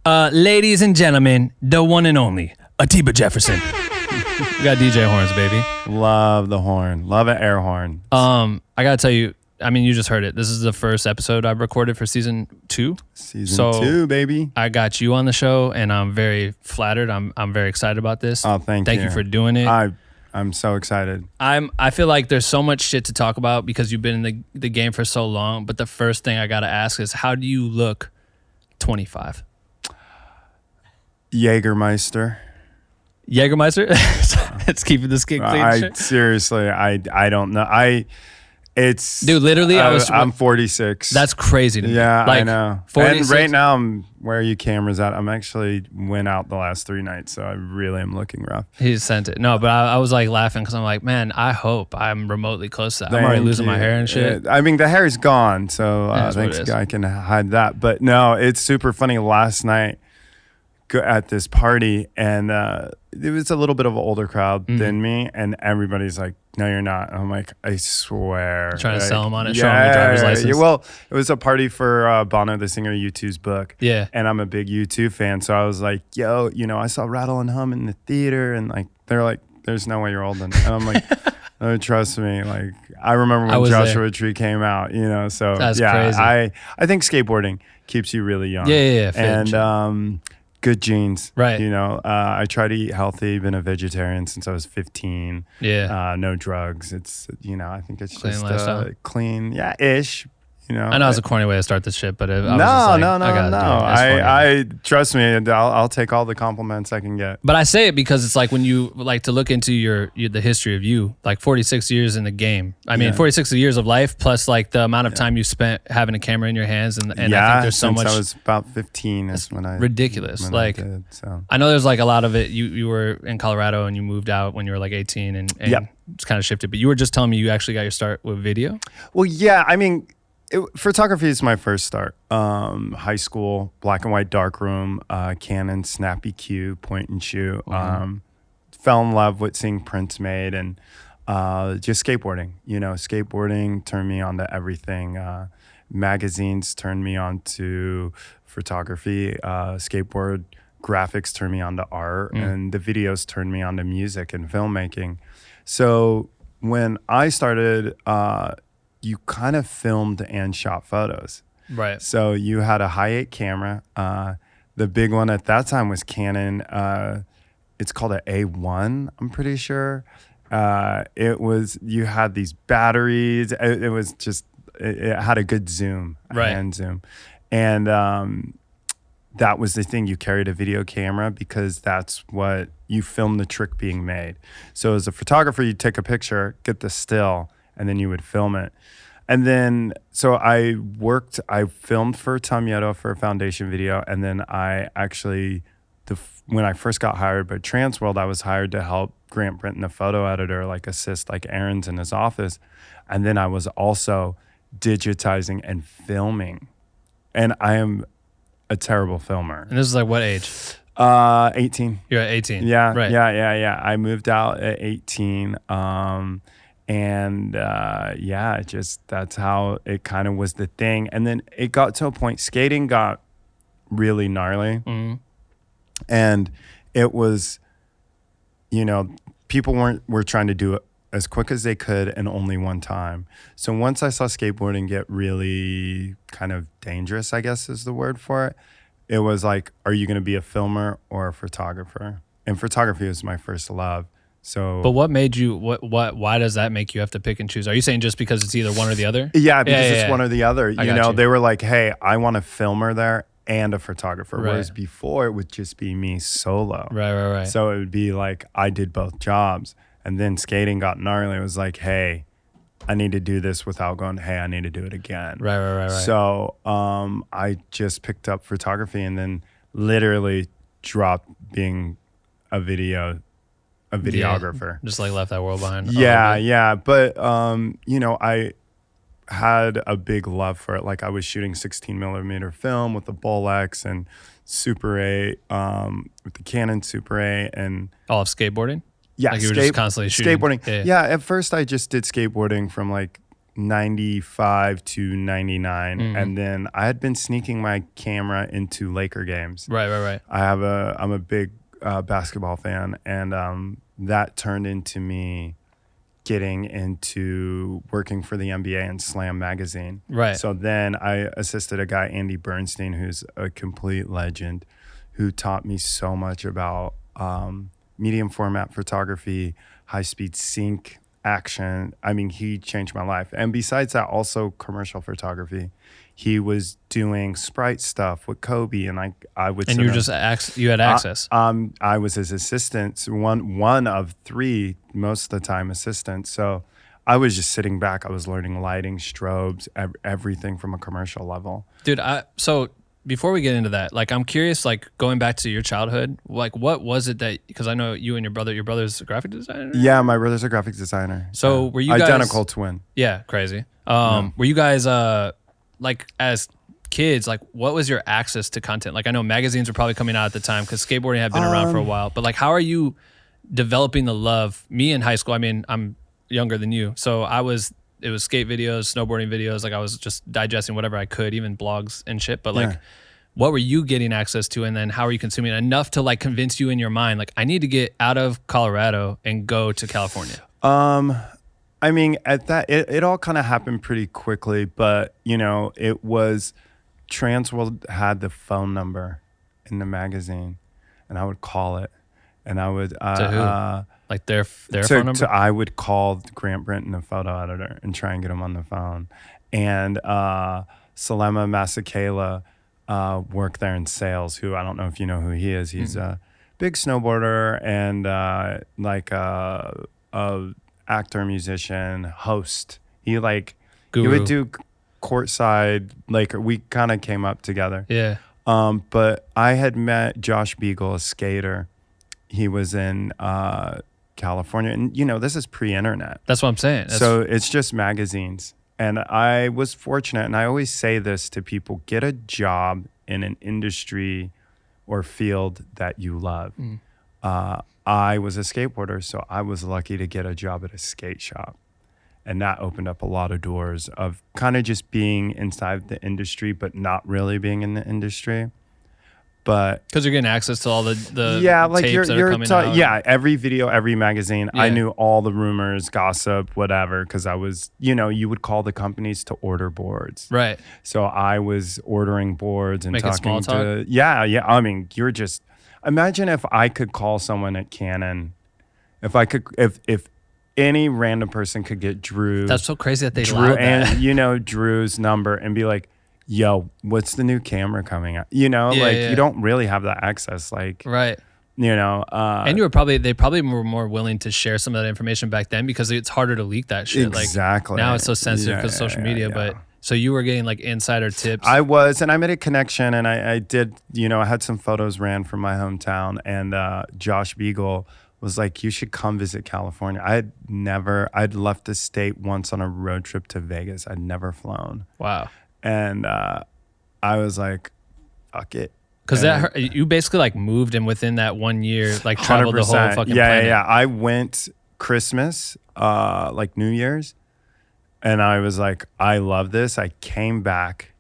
Ladies and gentlemen, the one and only Atiba Jefferson. We got DJ horns, baby. Love the horn. Love an air horn. I gotta tell you, I mean, you just heard it. This is the first episode I've recorded for season 2. Season 2, baby. I got you on the show, and I'm very flattered. I'm very excited about this. Oh, thank you. Thank you for doing it. I'm so excited. I feel like there's so much shit to talk about because you've been in the game for so long. But the first thing I gotta ask is, how do you look 25? Jägermeister. It's keeping this kid clean. Seriously, I don't know. Dude, literally, I'm 46. That's crazy to me. Yeah, like, I know. 46? And right now, where are you cameras at? I'm actually went out the last 3 nights, so I really am looking rough. He sent it. No, but I was like laughing because I'm like, man, I hope I'm remotely close to that. I'm already losing my hair and shit. I mean, the hair is gone, so thanks, I can hide that. But no, it's super funny. Last night at this party, and it was a little bit of an older crowd than me, and everybody's like, no, you're not. I'm like, I swear. Trying to sell him on it, show him the driver's license. Yeah, well, it was a party for Bono, the singer, U2's book. Yeah. And I'm a big U2 fan, so I was like, yo, I saw Rattle and Hum in the theater, and like, they're like, there's no way you're older. And I'm like, oh, trust me. Like, I remember when Joshua Tree came out, so that's yeah, crazy. I think skateboarding keeps you really young. Yeah. And good genes, right? I try to eat healthy. Been a vegetarian since I was 15. Yeah, no drugs. It's I think it's clean just lifestyle. Clean, ish. I know it's a corny way to start this shit, but no. I trust me. I'll take all the compliments I can get. But I say it because it's like when you like to look into the history of you, like 46 years in the game. I mean, 46 years of life plus like the amount of time you spent having a camera in your hands, and I think there's so much. I was about 15 is when I ridiculous. When like I did, so. I know there's like a lot of it. You were in Colorado and you moved out when you were like 18, and it's kind of shifted. But you were just telling me you actually got your start with video. Well, yeah. I mean, photography is my first start. High school, black and white darkroom, Canon, snappy Q, point and shoot. Fell in love with seeing prints made, and just skateboarding. Skateboarding turned me on to everything. Magazines turned me on to photography. Skateboard graphics turned me on to art, and the videos turned me on to music and filmmaking. So when I started, you kind of filmed and shot photos. Right. So you had a high 8 camera. The big one at that time was Canon. It's called an A1, I'm pretty sure. You had these batteries. It was just, it had a good zoom, hand zoom. And that was the thing. You carried a video camera because that's what you filmed the trick being made. So as a photographer, you'd take a picture, get the still, and then you would film it. And then, so I filmed for Tom Yetto for a foundation video. And then I actually, when I first got hired by Transworld, I was hired to help Grant Brinton, the photo editor, like assist like Aaron's in his office. And then I was also digitizing and filming. And I am a terrible filmer. And this is like what age? 18. You're at 18. Yeah. Right. Yeah. I moved out at 18. That's how it kind of was the thing. And then it got to a point, skating got really gnarly. And it was, people were trying to do it as quick as they could and only one time. So once I saw skateboarding get really kind of dangerous, I guess is the word for it, it was like, are you going to be a filmer or a photographer? And photography was my first love. So, but what made you? Why does that make you have to pick and choose? Are you saying just because it's either one or the other? Yeah, because it's one or the other. You. They were like, "Hey, I want a filmer there and a photographer." Right. Whereas before, it would just be me solo. Right. So it would be like I did both jobs, and then skating got gnarly. It was like, "Hey, I need to do this," without going, "Hey, I need to do it again." Right. So I just picked up photography, and then literally dropped being a videographer. Just like left that world behind. Yeah. But, I had a big love for it. Like I was shooting 16 millimeter film with the Bolex and Super 8, with the Canon Super 8 and all of skateboarding. Yeah. Like you were just constantly shooting. Skateboarding. Yeah. At first I just did skateboarding from like 95 to 99. And then I had been sneaking my camera into Laker games. Right. I'm a big basketball fan, and that turned into me getting into working for the NBA and Slam magazine. Right. So then I assisted a guy, Andy Bernstein, who's a complete legend, who taught me so much about medium format photography, high-speed sync, action. I mean, he changed my life. And besides that, also commercial photography. He was doing Sprite stuff with Kobe, and I would. And you you had access. I was his assistant, one of three most of the time assistants. So I was just sitting back. I was learning lighting, strobes, everything from a commercial level. Dude, so before we get into that, like, I'm curious, like, going back to your childhood, like, what was it that, because I know you and your brother's a graphic designer? Yeah, my brother's a graphic designer. So were you guys identical twin? Yeah, crazy. Were you guys like, as kids, like, what was your access to content? Like, I know magazines were probably coming out at the time because skateboarding had been around for a while, but like, how are you developing the love? Me in high school, I mean, I'm younger than you, so it was skate videos, snowboarding videos. Like, I was just digesting whatever I could, even blogs and shit. But like, what were you getting access to, and then how are you consuming it enough to like convince you in your mind, like, I need to get out of Colorado and go to California? I mean, at that, it all kind of happened pretty quickly, but you know, it was Transworld had the phone number in the magazine, and I would call it, and I would to who? Like their phone number? I would call Grant Brenton, the photo editor, and try and get him on the phone. And Salema Masakela worked there in sales, who I don't know if you know who he is. He's a big snowboarder and like a actor, musician, host. He like Guru. He would do courtside. Like we kind of came up together. Yeah. But I had met Josh Beagle, a skater. He was in California, and you know, this is pre-internet. That's what I'm saying. So it's just magazines. And I was fortunate, and I always say this to people: get a job in an industry or field that you love. I was a skateboarder, so I was lucky to get a job at a skate shop. And that opened up a lot of doors of kind of just being inside the industry, but really being in the industry. But because you're getting access to all the like tapes that are coming out. Yeah, every video, every magazine. Yeah. I knew all the rumors, gossip, whatever, because I was, you know, you would call the companies to order boards. Right. So I was ordering boards and Making talking small talk? to yeah. I mean, you're just imagine if I could call someone at Canon, if any random person could get Drew. That's so crazy that they allowed that. And you know Drew's number and be like, yo, what's the new camera coming out? You know, you don't really have that access. Like, right. You know, and they probably were more willing to share some of that information back then because it's harder to leak that shit. Exactly. Like now it's so sensitive because of social media, but so you were getting like insider tips. I was, and I made a connection, and I did, you know, I had some photos ran from my hometown, and Josh Beagle was like, you should come visit California. I'd left the state once on a road trip to Vegas. I'd never flown. Wow. And I was like, fuck it. Because you basically like moved and within that 1 year, like traveled the whole fucking planet. Yeah. I went Christmas, like New Year's. And I was like, I love this. I came back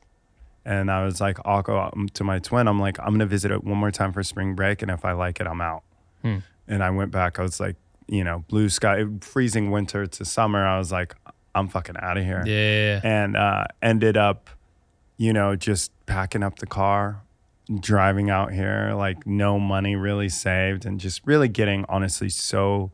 and I was like, I'll go out to my twin. I'm like, I'm going to visit it one more time for spring break. And if I like it, I'm out. And I went back. I was like, you know, blue sky, freezing winter to summer. I was like, I'm fucking out of here. Yeah. And ended up, you know, just packing up the car, driving out here, like no money really saved, and just really getting honestly so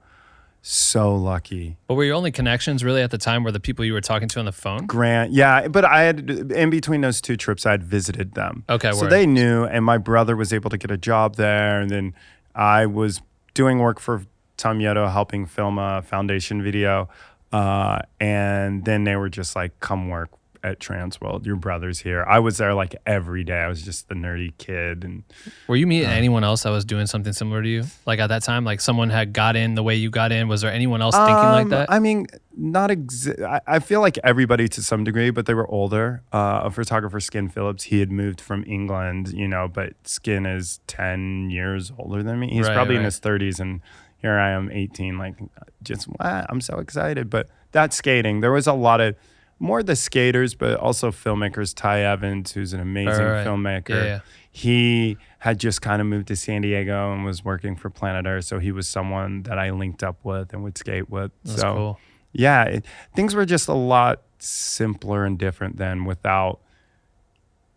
lucky. But were your only connections really at the time were the people you were talking to on the phone? Grant, yeah, but I had, in between those two trips, I had visited them. Okay, so they knew, and my brother was able to get a job there, and then I was doing work for Tom Yetto, helping film a foundation video, and then they were just like, come work at Transworld, your brother's here. I was there like every day. I was just the nerdy kid. And were you meeting anyone else that was doing something similar to you? Like at that time, like someone had got in the way you got in. Was there anyone else thinking like that? I mean, I feel like everybody to some degree, but they were older. A photographer, Skin Phillips, he had moved from England, you know, but Skin is 10 years older than me. He's probably in his 30s, and here I am 18, like just, I'm so excited. But that skating, there was a lot of more the skaters, but also filmmakers. Ty Evans, who's an amazing filmmaker. Yeah. He had just kind of moved to San Diego and was working for Planet Earth. So he was someone that I linked up with and would skate with. That's cool. Yeah, things were just a lot simpler and different than without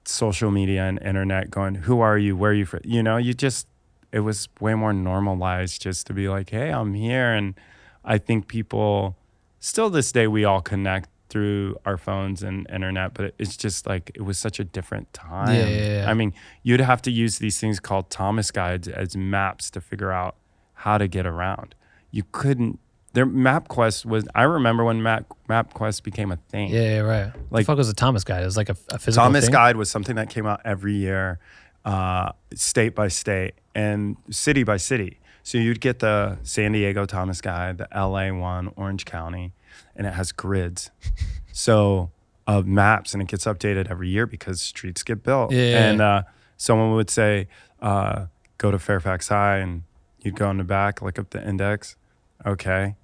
social media and internet going, who are you? Where are you from? You know, it was way more normalized just to be like, hey, I'm here. And I think people still this day, we all connect through our phones and internet, but it's just like, it was such a different time. Yeah. I mean, you'd have to use these things called Thomas guides as maps to figure out how to get around. You couldn't, MapQuest was, I remember when MapQuest became a thing. Yeah, right. Like, the fuck was a Thomas guide? It was like a physical Thomas thing? guide was something that came out every year, state by state and city by city. So you'd get the San Diego Thomas guide, the LA one, Orange County, and it has grids. So of maps, and it gets updated every year because streets get built. Yeah. And someone would say, go to Fairfax High, and you'd go in the back, look up the index. Okay,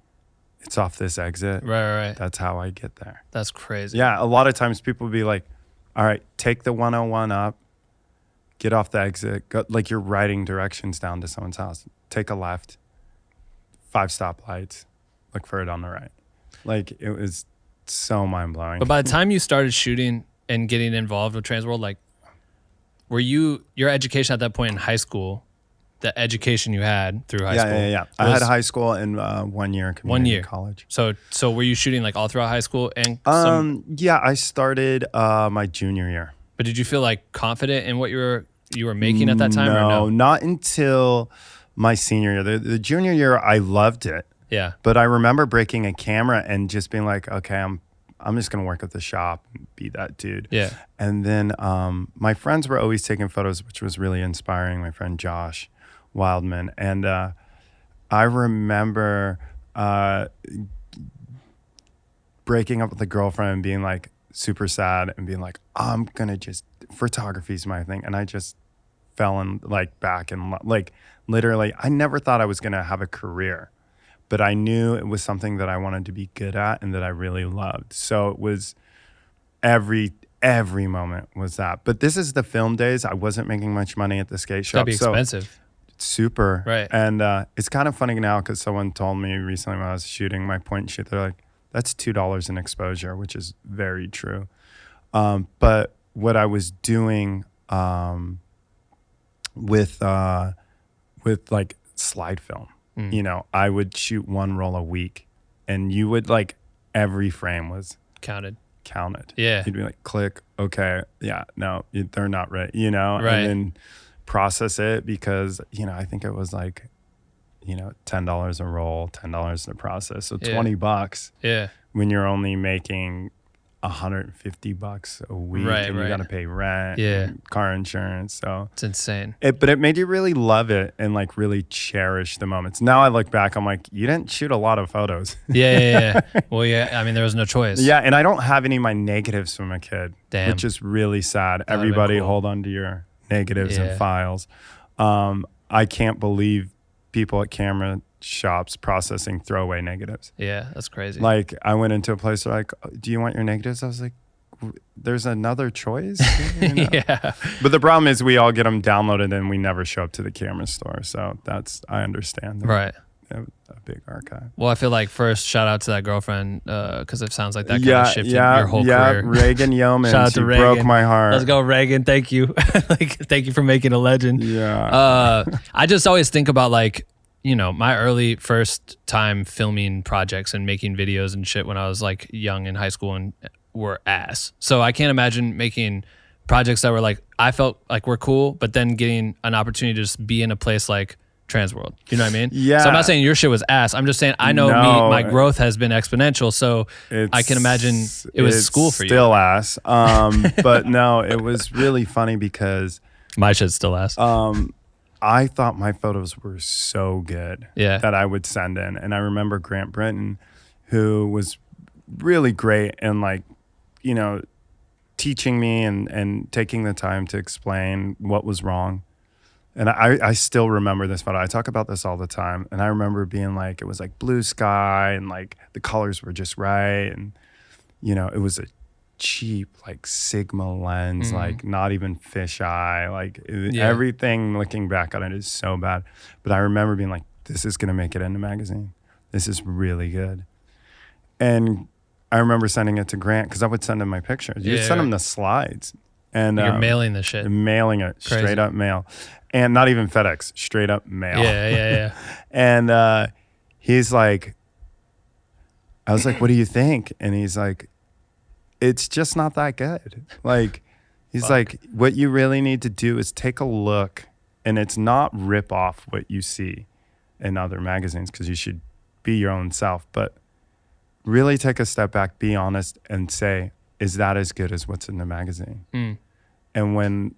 it's off this exit. Right. That's how I get there. That's crazy. Yeah, a lot of times people would be like, all right, take the 101 up, get off the exit, go, like you're writing directions down to someone's house. Take a left, 5 stoplights, look for it on the right. Like, it was so mind-blowing. But by the time you started shooting and getting involved with Transworld, like, were your education at that point in high school, the education you had through high school? Yeah. I had high school and 1 year community college. So were you shooting like all throughout high school? And yeah, I started my junior year. But did you feel like confident in what you were making at that time? No, not until my senior year. The junior year, I loved it. Yeah. But I remember breaking a camera and just being like, okay, I'm just gonna work at the shop and be that dude. Yeah. And then my friends were always taking photos, which was really inspiring. My friend Josh Wildman. And I remember breaking up with a girlfriend and being like super sad and being like, I'm gonna photography's my thing. And I just fell in back and literally, I never thought I was gonna have a career, but I knew it was something that I wanted to be good at and that I really loved. So it was every moment was that. But this is the film days. I wasn't making much money at the skate shop. That'd be expensive. Super. Right. And it's kind of funny now because someone told me recently when I was shooting my point and shoot, they're like, that's $2 in exposure, which is very true. But what I was doing with like slide film, you know, I would shoot 1 roll a week, and you would every frame was counted. Yeah. You'd be like, click, okay, yeah, no, they're not right, you know, right. And then process it because, you know, I think it was $10 a roll, $10 to process, so $20. Yeah. When you're only making $150 a week, and you got to pay rent, and car insurance, so it's insane. But it made you really love it and really cherish the moments. Now I look back, I'm like, you didn't shoot a lot of photos. Yeah. Well, yeah. I mean, there was no choice. Yeah, and I don't have any of my negatives from a kid, which is really sad. Everybody cool. hold on to your negatives and files. I can't believe people at camera shops processing throwaway negatives. Yeah, that's crazy. I went into a place, they're like, do you want your negatives? I was like, there's another choice? You know? Yeah. But the problem is we all get them downloaded and we never show up to the camera store. So I understand. Right. They have a big archive. Well, I feel like first shout out to that girlfriend because it sounds like that kind of shifted your whole career. Reagan Yeomans. Shout out to Reagan. Broke my heart. Let's go, Reagan. Thank you. Thank you for making a legend. Yeah. I just always think about my early first time filming projects and making videos and shit when I was young in high school and were ass. So I can't imagine making projects that were I felt like were cool, but then getting an opportunity to just be in a place like Transworld. You know what I mean? Yeah. So I'm not saying your shit was ass. I'm just saying I know my growth has been exponential. So I can imagine it was school for you. Still ass. But no, it was really funny because my shit's still ass. I thought my photos were so good that I would send in. And I remember Grant Britton, who was really great and teaching me and taking the time to explain what was wrong. And I still remember this photo. I talk about this all the time. And I remember being it was blue sky and the colors were just right. And it was a cheap like Sigma lens, like not even fisheye, like everything looking back on it is so bad. But I remember being like, this is going to make it in the magazine. This is really good. And I remember sending it to Grant because I would send him my pictures. You send him the slides. And you're mailing the shit. Mailing it, crazy. Straight up mail. And not even FedEx, straight up mail. Yeah. And he's like, I was like, what do you think? And he's like, it's just not that good. Like, he's like, what you really need to do is take a look, and it's not rip off what you see in other magazines, because you should be your own self, but really take a step back, be honest, and say, is that as good as what's in the magazine? And when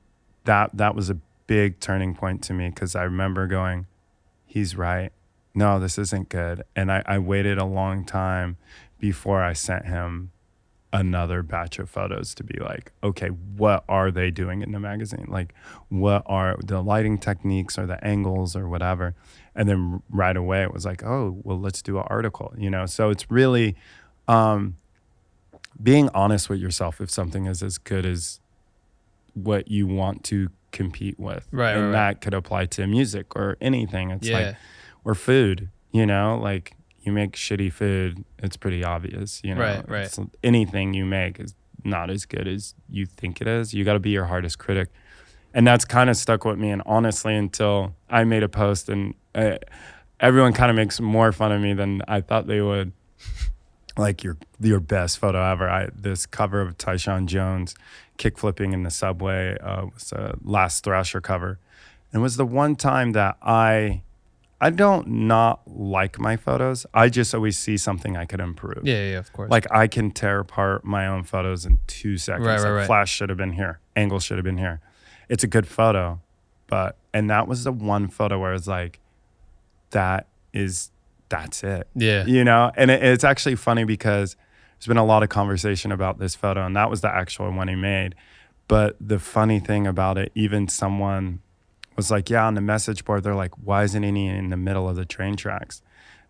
that was a big turning point to me, because I remember going, he's right. No, this isn't good. And I waited a long time before I sent him another batch of photos to be like, okay, what are they doing in the magazine? Like, what are the lighting techniques or the angles or whatever? And then right away it was like, oh, well, let's do an article, So it's really being honest with yourself if something is as good as what you want to compete with. Right. That could apply to music or anything. It's like, or food, like you make shitty food, it's pretty obvious, Right. It's, anything you make is not as good as you think it is. You got to be your hardest critic. And that's kind of stuck with me. And honestly, until I made a post, and everyone kind of makes more fun of me than I thought they would. Like your best photo ever. This cover of Tyshawn Jones kickflipping in the subway was a Last Thrasher cover. And it was the one time that I don't not like my photos. I just always see something I could improve. Yeah, of course. Like I can tear apart my own photos in 2 seconds. Right. Flash should have been here. Angle should have been here. It's a good photo, and that was the one photo where it's like, that's it. Yeah. And it's actually funny because there's been a lot of conversation about this photo, and that was the actual one he made. But the funny thing about it, even someone was like, yeah, on the message board, they're like, why isn't he in the middle of the train tracks?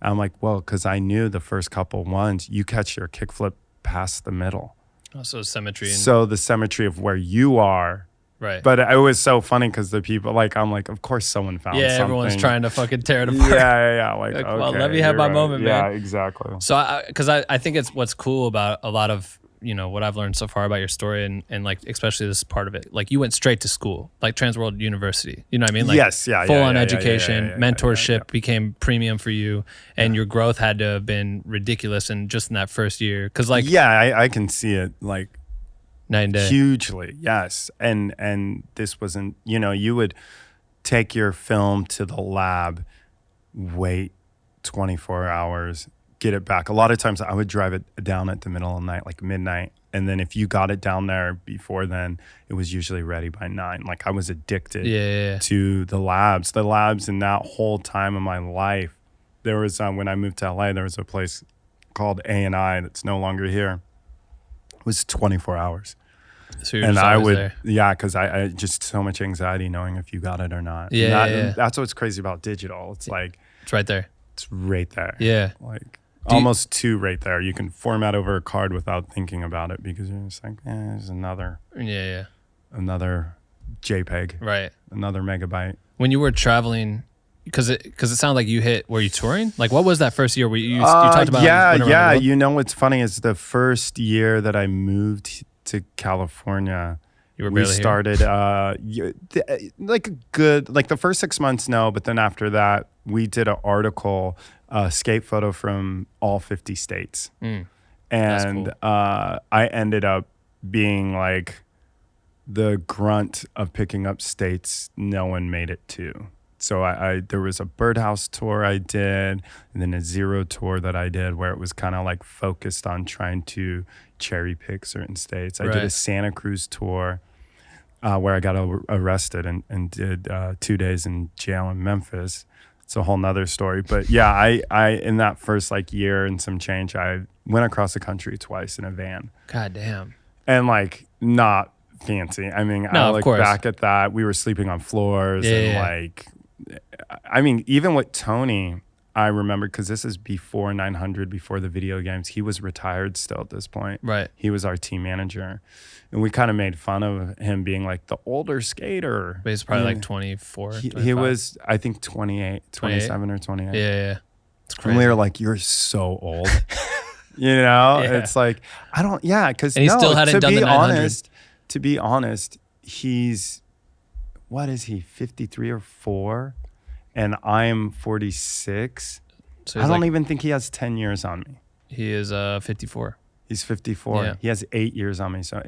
And I'm like, well, because I knew the first couple ones, you catch your kickflip past the middle. Oh, so symmetry. So the symmetry of where you are. Right. But it was so funny because the people, I'm like, of course someone found something. Yeah, everyone's trying to fucking tear it apart. Yeah. Like, okay, well, let me have my moment, man. Yeah, exactly. So, because I think it's what's cool about a lot of, what I've learned so far about your story, and like, especially this part of it, like you went straight to school, like Transworld University. You know what I mean? Like, yes, yeah. Full on education, mentorship became premium for you, and your growth had to have been ridiculous in that first year. Because I can see it like night and day. Hugely, yes. And this wasn't, you would take your film to the lab, wait 24 hours, get it back. A lot of times I would drive it down at the middle of the night, like midnight. And then if you got it down there before then, it was usually ready by 9. Like I was addicted to the labs. The labs in that whole time of my life. There was, when I moved to LA, there was a place called A&I that's no longer here. It was 24 hours. So you're just always there. Because I just so much anxiety knowing if you got it or not. That's what's crazy about digital. It's like, it's right there. It's right there. Yeah. Like almost two right there. You can format over a card without thinking about it because you're just like, there's another. Yeah. Another JPEG. Right. Another megabyte. When you were traveling, because it sounded like you were you touring? Like what was that first year where you talked about? Yeah. You know what's funny is the first year that I moved to California, we started like the first 6 months, no, but then after that we did an article, skate photo from all 50 states. And cool. I ended up being like the grunt of picking up states no one made it to. So I there was a birdhouse tour I did, and then a zero tour that I did where it was kind of like focused on trying to cherry pick certain states. I did a Santa Cruz tour where I got arrested and did 2 days in jail in Memphis. It's a whole nother story. But yeah, I in that first like year and some change, I went across the country twice in a van. God damn. And like not fancy. I mean, I look back at that. We were sleeping on floors and like, I mean, even with Tony, I remember, because this is before 900, before the video games. He was retired still at this point. Right. He was our team manager. And we kind of made fun of him being like the older skater. But he's probably like 24, He was, I think, 28, 27 or 28. Yeah. It's crazy. And we were like, you're so old. You know? Yeah. It's like, I don't, yeah. Because he still hadn't done the 900. To be honest, he's, what is he, 53 or 4? And I'm 46. So I don't even think he has 10 years on me. He is 54. He's 54. Yeah. He has 8 years on me. So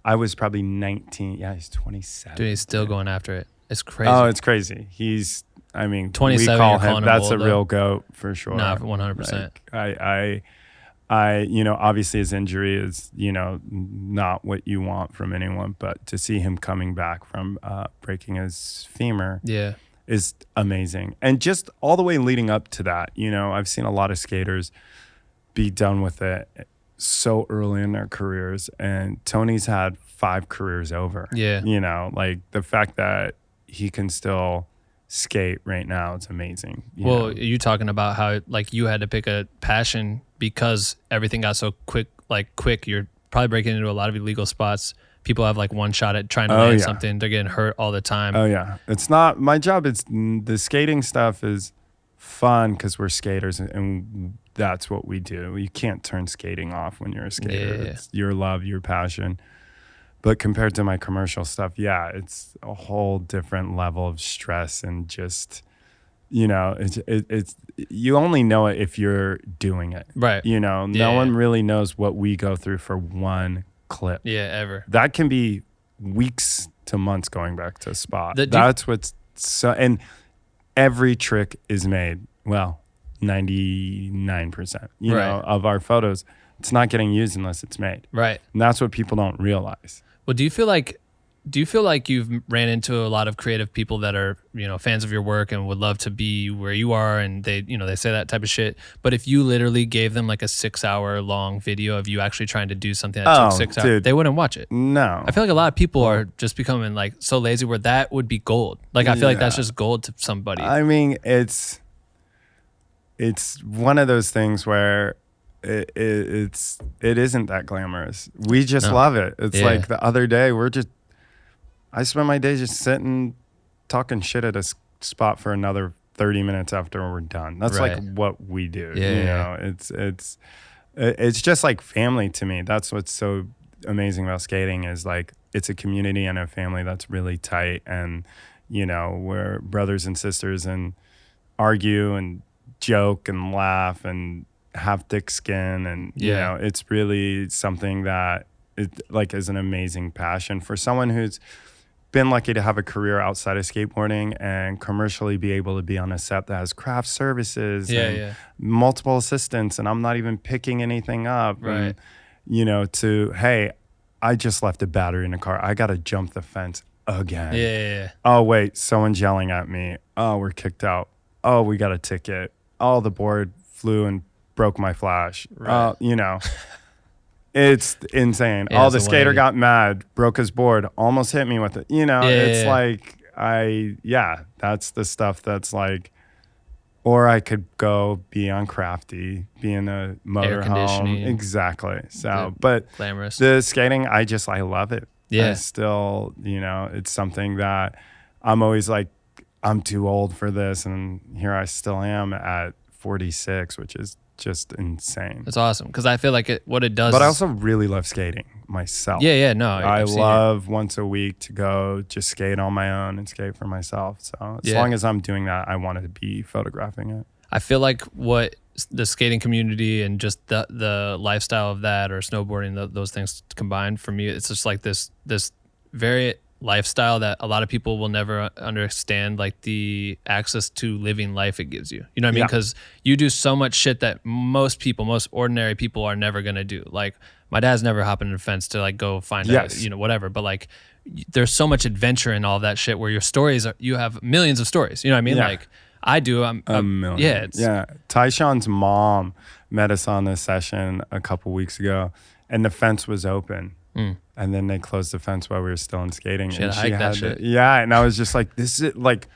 I was probably 19. Yeah, he's 27. Dude, he's still going after it. It's crazy. Oh, it's crazy. He's, I mean, 27, we call you're calling him, him that's old, a real goat for sure. Nah, 100%. Like, I, you know, obviously his injury is, you know, not what you want from anyone, but to see him coming back from breaking his femur is amazing. And just all the way leading up to that, you know, I've seen a lot of skaters be done with it so early in their careers, and Tony's had 5 careers over. Yeah. You know, like the fact that he can still skate right now, it's amazing. Well, you talking about how like you had to pick a passion because everything got so quick. You're probably breaking into a lot of illegal spots. People have like one shot at trying to land something. They're getting hurt all the time. Oh yeah. It's not my job. It's the skating stuff is fun because we're skaters, and that's what we do. You can't turn skating off when you're a skater. Yeah. It's your love, your passion. But compared to my commercial stuff, yeah, it's a whole different level of stress, and just, you know, it's you only know it if you're doing it. Right. You know, no one really knows what we go through for one clip. Yeah, ever. That can be weeks to months going back to a spot. That's what's so, and every trick is made. Well, 99%, you know, of our photos, it's not getting used unless it's made. Right. And that's what people don't realize. Well, do you feel like you've ran into a lot of creative people that are, you know, fans of your work and would love to be where you are, and they, you know, they say that type of shit, but if you literally gave them like a 6-hour long video of you actually trying to do something that took 6 hours, dude, they wouldn't watch it. No. I feel like a lot of people are just becoming like so lazy where that would be gold. Like I feel like that's just gold to somebody. I mean, it's one of those things where it isn't that glamorous. We just love it. It's like the other day I spent my day just sitting talking shit at a spot for another 30 minutes after we're done. That's like what we do. Yeah. You know, it's just like family to me. That's what's so amazing about skating is like it's a community and a family that's really tight, and you know, we're brothers and sisters and argue and joke and laugh and have thick skin, and you know, it's really something that it like is an amazing passion for someone who's been lucky to have a career outside of skateboarding and commercially be able to be on a set that has craft services and multiple assistants, and I'm not even picking anything up. And, you know, to, hey, I just left a battery in the car. I got to jump the fence again. Oh, wait, someone's yelling at me. Oh, we're kicked out. Oh, we got a ticket. Oh, the board flew and broke my flash. You know. It's insane. Yeah, the skater got mad, broke his board, almost hit me with it. You know, like that's the stuff that's like, or I could go be on Crafty, be in a motorhome. Exactly. So, but glamorous. The skating, I love it. Yeah. I still, you know, it's something that I'm always like, I'm too old for this. And here I still am at 46, which is just insane. It's awesome because I feel like what it does. But I also really love skating myself. No, I love once a week to go just skate on my own and skate for myself. So as long as I'm doing that, I want to be photographing it. I feel like what the skating community and just the lifestyle of that, or snowboarding, those things combined, for me, it's just like this very lifestyle that a lot of people will never understand, like the access to living life it gives you. You know what I mean? Because you do so much shit that most ordinary people are never going to do. Like my dad's never hopping in a fence to like go find you know, whatever. But like there's so much adventure in all of that shit where your stories you have millions of stories. You know what I mean? Like I do. I'm a million. Tyshawn's mom met us on this session a couple weeks ago, and the fence was open. And then they closed the fence while we were still in skating. She had shit. And I was just like, this is like,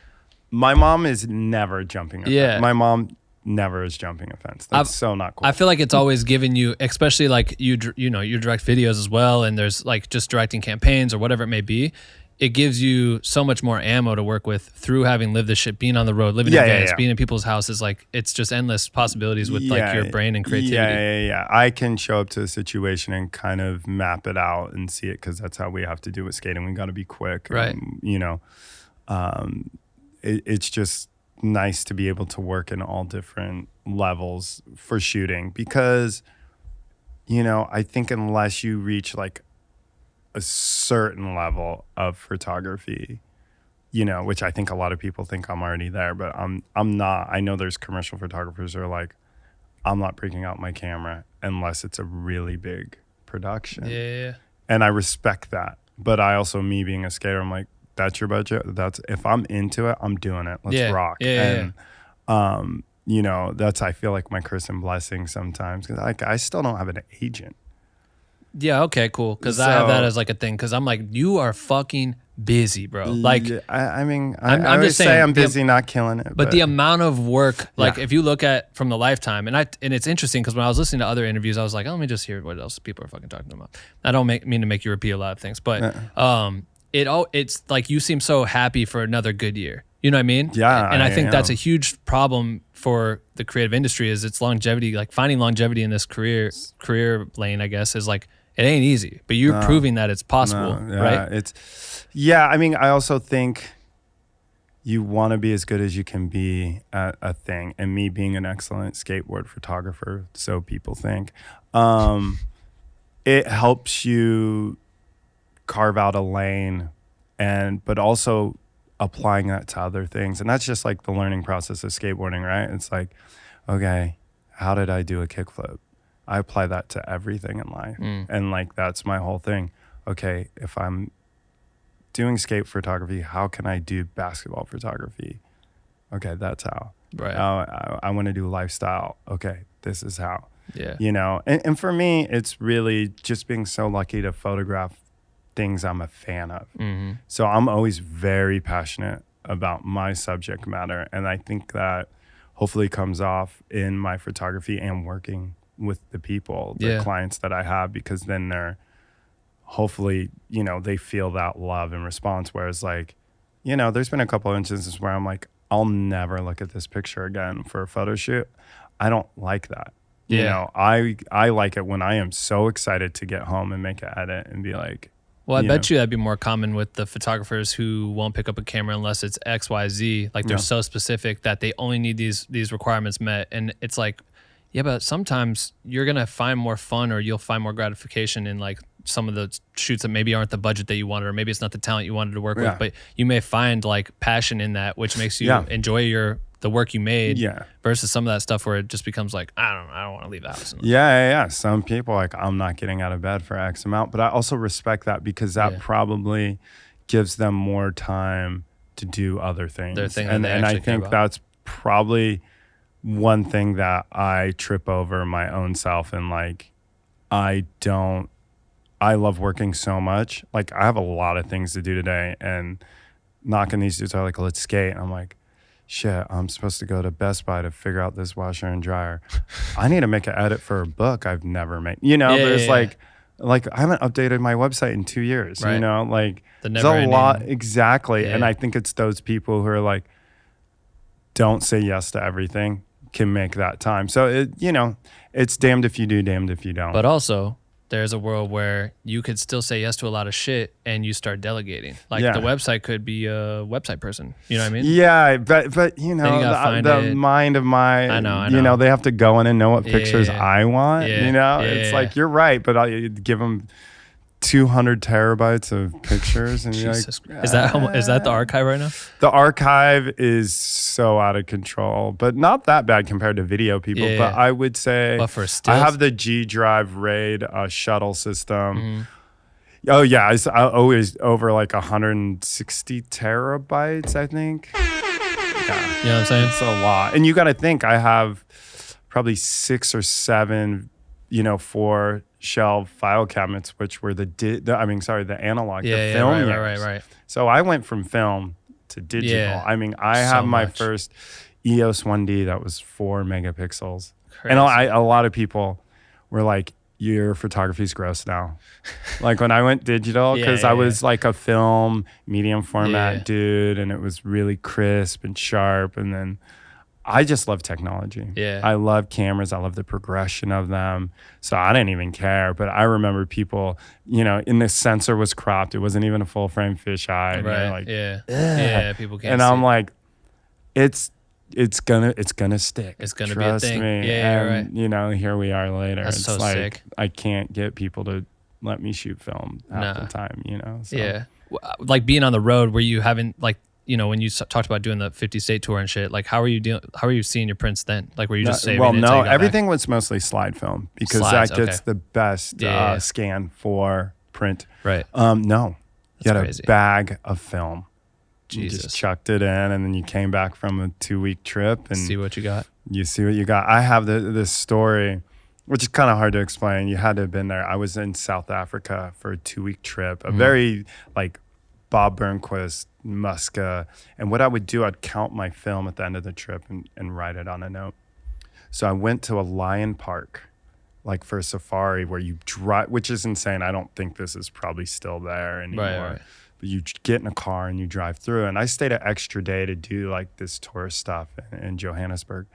my mom is never jumping. My mom never is jumping a fence. That's so not cool. I feel like it's always given you, especially like you direct videos as well, and there's like just directing campaigns or whatever it may be. It gives you so much more ammo to work with through having lived this shit, being on the road, living in vans, being in people's houses. Like it's just endless possibilities with like your brain and creativity. Yeah. I can show up to a situation and kind of map it out and see it, because that's how we have to do with skating. We got to be quick, right? And, it's just nice to be able to work in all different levels for shooting, because I think unless you reach like a certain level of photography, which I think a lot of people think I'm already there, but I'm not. I know there's commercial photographers who are like, I'm not breaking out my camera unless it's a really big production. Yeah. And I respect that. But I also, me being a skater, I'm like, that's your budget. If I'm into it, I'm doing it. Let's rock. And that's, I feel like, my curse and blessing sometimes, because I still don't have an agent. Yeah, okay, cool. Because I have that as like a thing. Because I'm like, you are fucking busy, bro. Like, I'm just saying I'm busy, not killing it. But the amount of work, like if you look at from the lifetime, and it's interesting because when I was listening to other interviews, I was like, oh, let me just hear what else people are fucking talking about. I don't mean to make you repeat a lot of things, but it's like you seem so happy for another good year. You know what I mean? Yeah. And I think that's a huge problem for the creative industry, is its longevity. Like finding longevity in this career lane, I guess, is like, it ain't easy, but you're proving that it's possible, right? I also think you want to be as good as you can be at a thing. And me being an excellent skateboard photographer, so people think, it helps you carve out a lane, but also applying that to other things. And that's just like the learning process of skateboarding, right? It's like, okay, how did I do a kickflip? I apply that to everything in life. And like, that's my whole thing. Okay, if I'm doing skate photography, how can I do basketball photography? Okay, that's how. Right. I want to do lifestyle. Okay, this is how. Yeah. And for me, it's really just being so lucky to photograph things I'm a fan of. Mm-hmm. So I'm always very passionate about my subject matter. And I think that hopefully comes off in my photography and working with the people, the clients that I have, because then they're hopefully, they feel that love and response. Whereas like, there's been a couple of instances where I'm like, I'll never look at this picture again for a photo shoot. I don't like that. I like it when I am so excited to get home and make an edit and be like, well, I bet you that'd be more common with the photographers who won't pick up a camera unless it's X, Y, Z. Like they're so specific that they only need these requirements met. And it's like, yeah, but sometimes you're going to find more fun, or you'll find more gratification in like some of the shoots that maybe aren't the budget that you wanted, or maybe it's not the talent you wanted to work with, but you may find like passion in that, which makes you enjoy the work you made versus some of that stuff where it just becomes like, I don't want to leave the house. Yeah. Some people like, I'm not getting out of bed for X amount, but I also respect that, because that probably gives them more time to do other things. And I think that's probably one thing that I trip over my own self. And like, I love working so much. Like, I have a lot of things to do today, and knocking these dudes are like, let's skate. And I'm like, shit, I'm supposed to go to Best Buy to figure out this washer and dryer. I need to make an edit for a book I've never made. There's like I haven't updated my website in 2 years, like there's a lot. Exactly. And I think it's those people who are like, don't say yes to everything, can make that time. So it's damned if you do, damned if you don't. But also, there's a world where you could still say yes to a lot of shit and you start delegating. Like the website could be a website person. You know what I mean? Yeah, but the mind of my, I know. They have to go in and know what pictures I want. It's like, you're right, but I'll give them 200 terabytes of pictures, and Jesus, is that the archive right now? The archive is so out of control, but not that bad compared to video people. But I would say, I have the G Drive RAID shuttle system. Oh yeah, it's always over like 160 terabytes, I think. Yeah, you know what I'm saying? It's a lot, and you got to think I have probably 6 or 7, 4 shelf file cabinets, which were the analog, the film years. Right. So I went from film to digital. I mean, I have my first EOS 1D that was 4 megapixels. Crazy. And a lot of people were like, your photography's gross now. Like when I went digital, because I was like a film medium format dude, and it was really crisp and sharp. And then I just love technology. Yeah. I love cameras. I love the progression of them. So I didn't even care. But I remember people, in the sensor was cropped. It wasn't even a full frame fisheye. Right. Like, yeah. People can't. And see. I'm like, it's gonna stick. It's gonna Trust be a thing. me. Yeah, and, right. Here we are later. That's it's so like, sick. I can't get people to let me shoot film half the time. So. Yeah. Like being on the road, where you haven't like, when you talked about doing the 50 state tour and shit, like how are you seeing your prints then? Like were you just saving it? No, everything was mostly slide film because Slides, that gets the best scan for print. Right. No, you had crazy. A bag of film. Jesus. You just chucked it in, and then you came back from a 2-week trip and see what you got. You see what you got. I have this story, which is kind of hard to explain. You had to have been there. I was in South Africa for a 2-week trip, a very like Bob Burnquist, Muska. And what I would do, I'd count my film at the end of the trip and write it on a note. So I went to a lion park, like for a safari, where you drive, which is insane. I don't think this is probably still there anymore. Right. But you get in a car and you drive through. And I stayed an extra day to do like this tourist stuff in Johannesburg.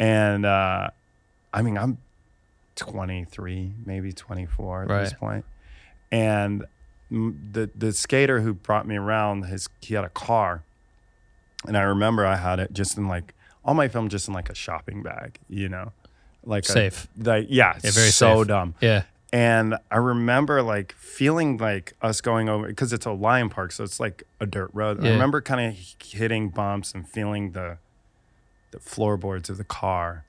And I'm 23, maybe 24 at this point. And the skater who brought me around, he had a car. And I remember I had it just in like, all my film just in like a shopping bag, like safe. Very so safe. Dumb. Yeah. And I remember like feeling like us going over, because it's a lion park, so it's like a dirt road. Yeah. I remember kind of hitting bumps and feeling the floorboards of the car.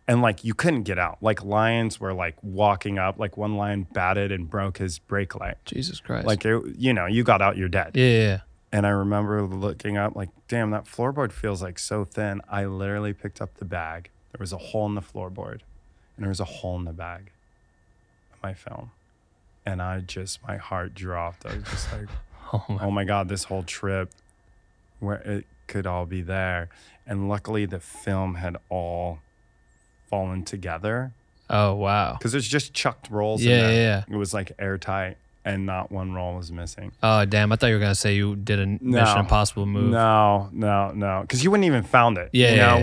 And like you couldn't get out. Like lions were like walking up, like one lion batted and broke his brake light. Jesus Christ. Like, you got out, you're dead. Yeah. And I remember looking up like, damn, that floorboard feels like so thin. I literally picked up the bag. There was a hole in the floorboard and there was a hole in the bag. My film, and my heart dropped. I was just like, oh my God, this whole trip, where it could all be there. And luckily the film had all fallen together. Oh wow. Because there's just chucked rolls in there. Yeah. It was like airtight and not one roll was missing. Oh damn, I thought you were gonna say you did a Mission Impossible move. No, because you wouldn't even found it.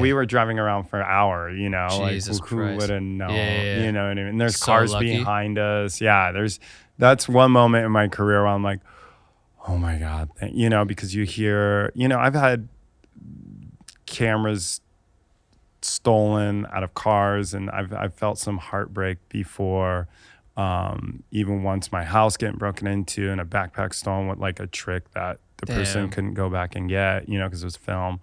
We were driving around for an hour. Jesus like who Christ. would have known? Yeah. You know what I mean? There's So cars lucky. behind us. Yeah, that's one moment in my career where I'm like, oh my God, because you hear, I've had cameras stolen out of cars, and I've felt some heartbreak before. Even once my house getting broken into and a backpack stolen with like a trick that the person couldn't go back and get, because it was film.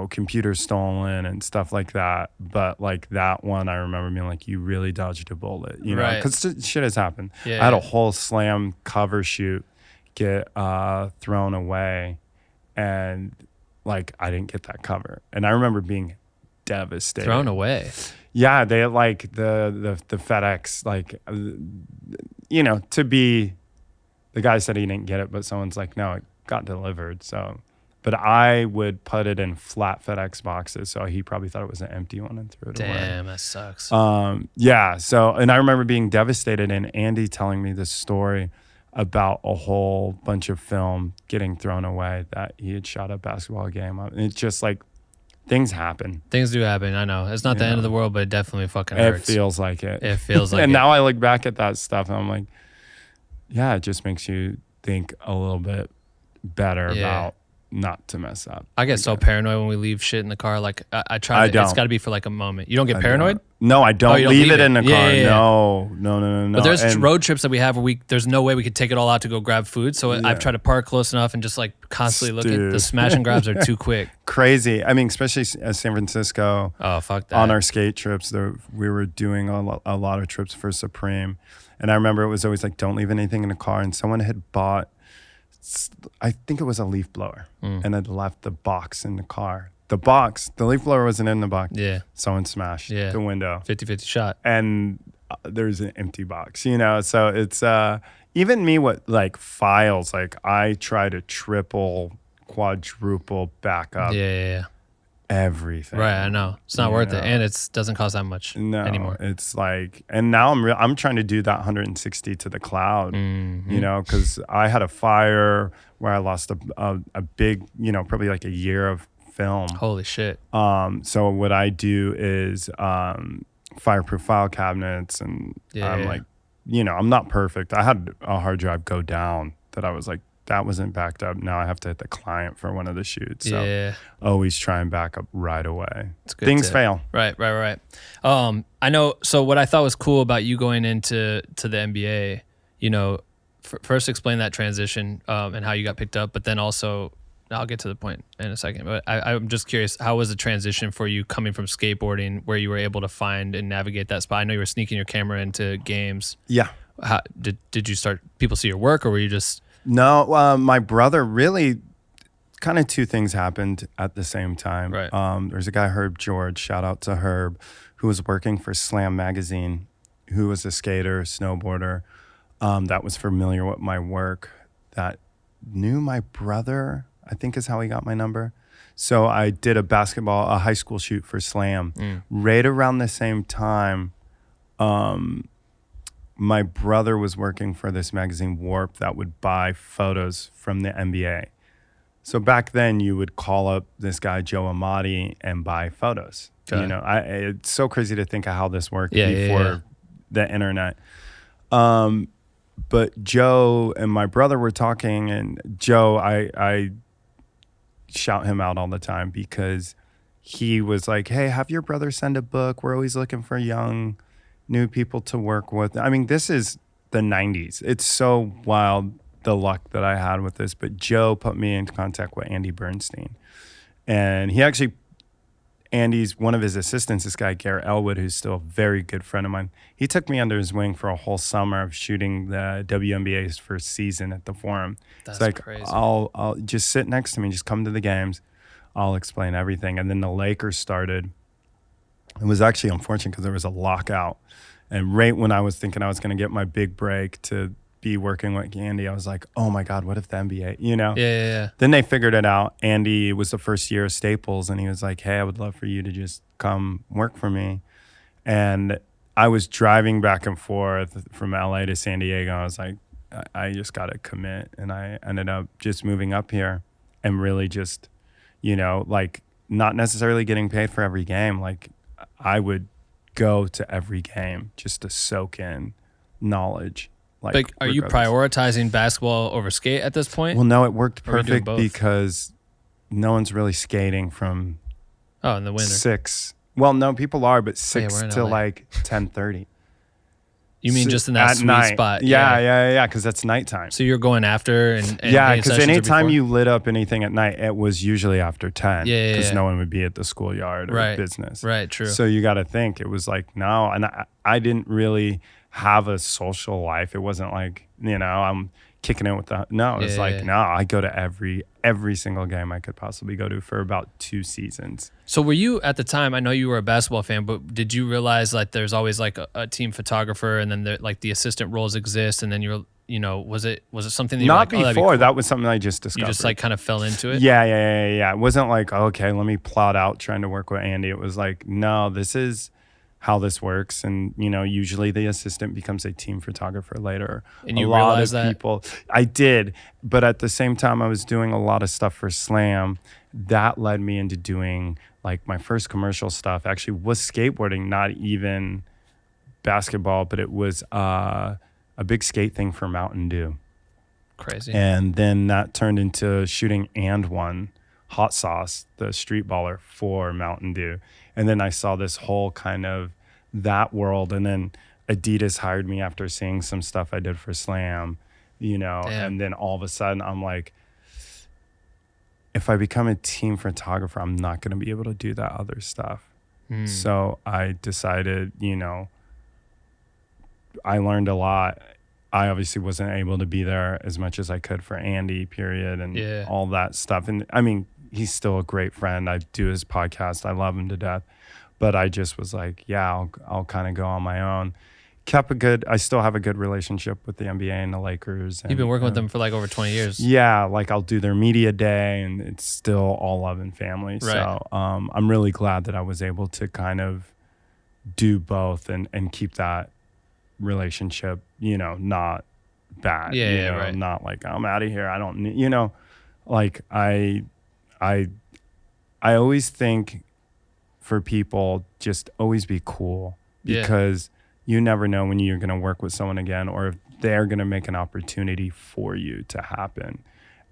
Computers stolen and stuff like that. But like that one, I remember being like, you really dodged a bullet, because shit has happened. I had a whole slam cover shoot get thrown away, and like I didn't get that cover, and I remember being devastated. Thrown away. Yeah, they like the FedEx, like, to be, the guy said he didn't get it, but someone's like, no, it got delivered. So, but I would put it in flat FedEx boxes, so he probably thought it was an empty one and threw it away. Damn, that sucks. Yeah. So, and I remember being devastated, and Andy telling me this story about a whole bunch of film getting thrown away that he had shot a basketball game. And it's just like, things happen. Things do happen. I know. It's not the end of the world, but it definitely fucking hurts. It feels like it. It feels like and it. now I look back at that stuff and I'm like, yeah, it just makes you think a little bit better about not to mess up. I get so paranoid when we leave shit in the car. Like I try to, it's got to be for like a moment. You don't get paranoid? No, I don't. Leave it in the car. Yeah. No. But there's road trips that we have where there's no way we could take it all out to go grab food. So I've tried to park close enough and just like constantly looking. The smash and grabs are too quick. Crazy. I mean, especially San Francisco. Oh, fuck that. On our skate trips, we were doing a lot of trips for Supreme. And I remember it was always like, don't leave anything in the car. And someone had bought, I think it was a leaf blower, and had left the box in the car. The leaf blower wasn't in the box. Yeah. Someone smashed the window. 50-50 shot. And there's an empty box, So it's even me with like files, like I try to triple quadruple backup. Yeah. Everything. Right, I know. It's not worth it. And it doesn't cost that much anymore. It's like, and now I'm trying to do that 160 to the cloud, because I had a fire where I lost a big, probably like a year of film. Holy shit. So what I do is fireproof file cabinets, and I'm like, I'm not perfect. I had a hard drive go down that I was like, that wasn't backed up. Now I have to hit the client for one of the shoots. So always try and back up right away. Things fail. Right. I know. So what I thought was cool about you going into the NBA, first explain that transition and how you got picked up, but then also I'll get to the point in a second. But I'm just curious, how was the transition for you coming from skateboarding, where you were able to find and navigate that spot? I know you were sneaking your camera into games. Yeah. How, did you start? People see your work, or were you just? No, my brother really kind of two things happened at the same time. Right. There's a guy, Herb George, shout out to Herb, who was working for Slam Magazine, who was a skater, snowboarder, that was familiar with my work, that knew my brother, I think is how he got my number. So I did a high school shoot for Slam. Right around the same time, my brother was working for this magazine, Warp, that would buy photos from the NBA. So back then, you would call up this guy, Joe Amati, and buy photos. Okay. It's so crazy to think of how this worked before the internet. But Joe and my brother were talking, and Joe, I shout him out all the time because he was like, hey, have your brother send a book. We're always looking for new people to work with. I mean, this is the 90s. It's so wild, the luck that I had with this. But Joe put me in contact with Andy Bernstein. And Andy's one of his assistants, this guy, Garrett Elwood, who's still a very good friend of mine. He took me under his wing for a whole summer of shooting the WNBA's first season at the Forum. That's crazy. I'll just sit next to me, just come to the games. I'll explain everything. And then the Lakers started. It was actually unfortunate because there was a lockout. And right when I was thinking I was going to get my big break to be working with Andy, I was like, oh my God, what if the NBA, Yeah. Then they figured it out. Andy was the first year of Staples, and he was like, hey, I would love for you to just come work for me. And I was driving back and forth from LA to San Diego. I was like, I just got to commit. And I ended up just moving up here and really just, like not necessarily getting paid for every game. Like I would go to every game just to soak in knowledge. Like, are you prioritizing basketball over skate at this point? Well, no, it worked perfect because no one's really skating from in the winter 6. Well, no, people are, but 6 to like 10:30. You mean just in that sweet spot? Yeah, because that's nighttime. So you're going after and because anytime you lit up anything at night, it was usually after 10. Because no one would be at the schoolyard or business. Right, true. So you got to think, it was like, no, and I didn't really have a social life. It wasn't like, I'm kicking it with the, no, it was I go to every single game I could possibly go to for about 2 seasons. So were you at the time, I know you were a basketball fan, but did you realize like there's always like a team photographer and then like the assistant roles exist, and then you're, was it something that you not were like, before, that was something I just discovered. You just like kind of fell into it? Yeah. It wasn't like, okay, let me plot out trying to work with Andy. It was like, no, this is how this works. And, usually the assistant becomes a team photographer later. And you realize that? People, I did. But at the same time, I was doing a lot of stuff for Slam. That led me into doing like my first commercial stuff actually was skateboarding, not even basketball, but it was a big skate thing for Mountain Dew. Crazy. And then that turned into shooting one hot sauce, the street baller for Mountain Dew. And then I saw this whole kind of that world. And then Adidas hired me after seeing some stuff I did for Slam, and then all of a sudden I'm like, if I become a team photographer, I'm not going to be able to do that other stuff. So I decided, I learned a lot. I obviously wasn't able to be there as much as I could for Andy, period, and all that stuff. And I mean, he's still a great friend. I do his podcast. I love him to death. But I just was like, I'll kind of go on my own. I still have a good relationship with the NBA and the Lakers. And, You've been working with them for like over 20 years. Yeah, like I'll do their media day, and it's still all love and family. Right. So I'm really glad that I was able to kind of do both and keep that relationship, not bad. Yeah, right. Not like I'm out of here. I don't need, like I always think for people, just always be cool, because you never know when you're going to work with someone again, or if they're going to make an opportunity for you to happen.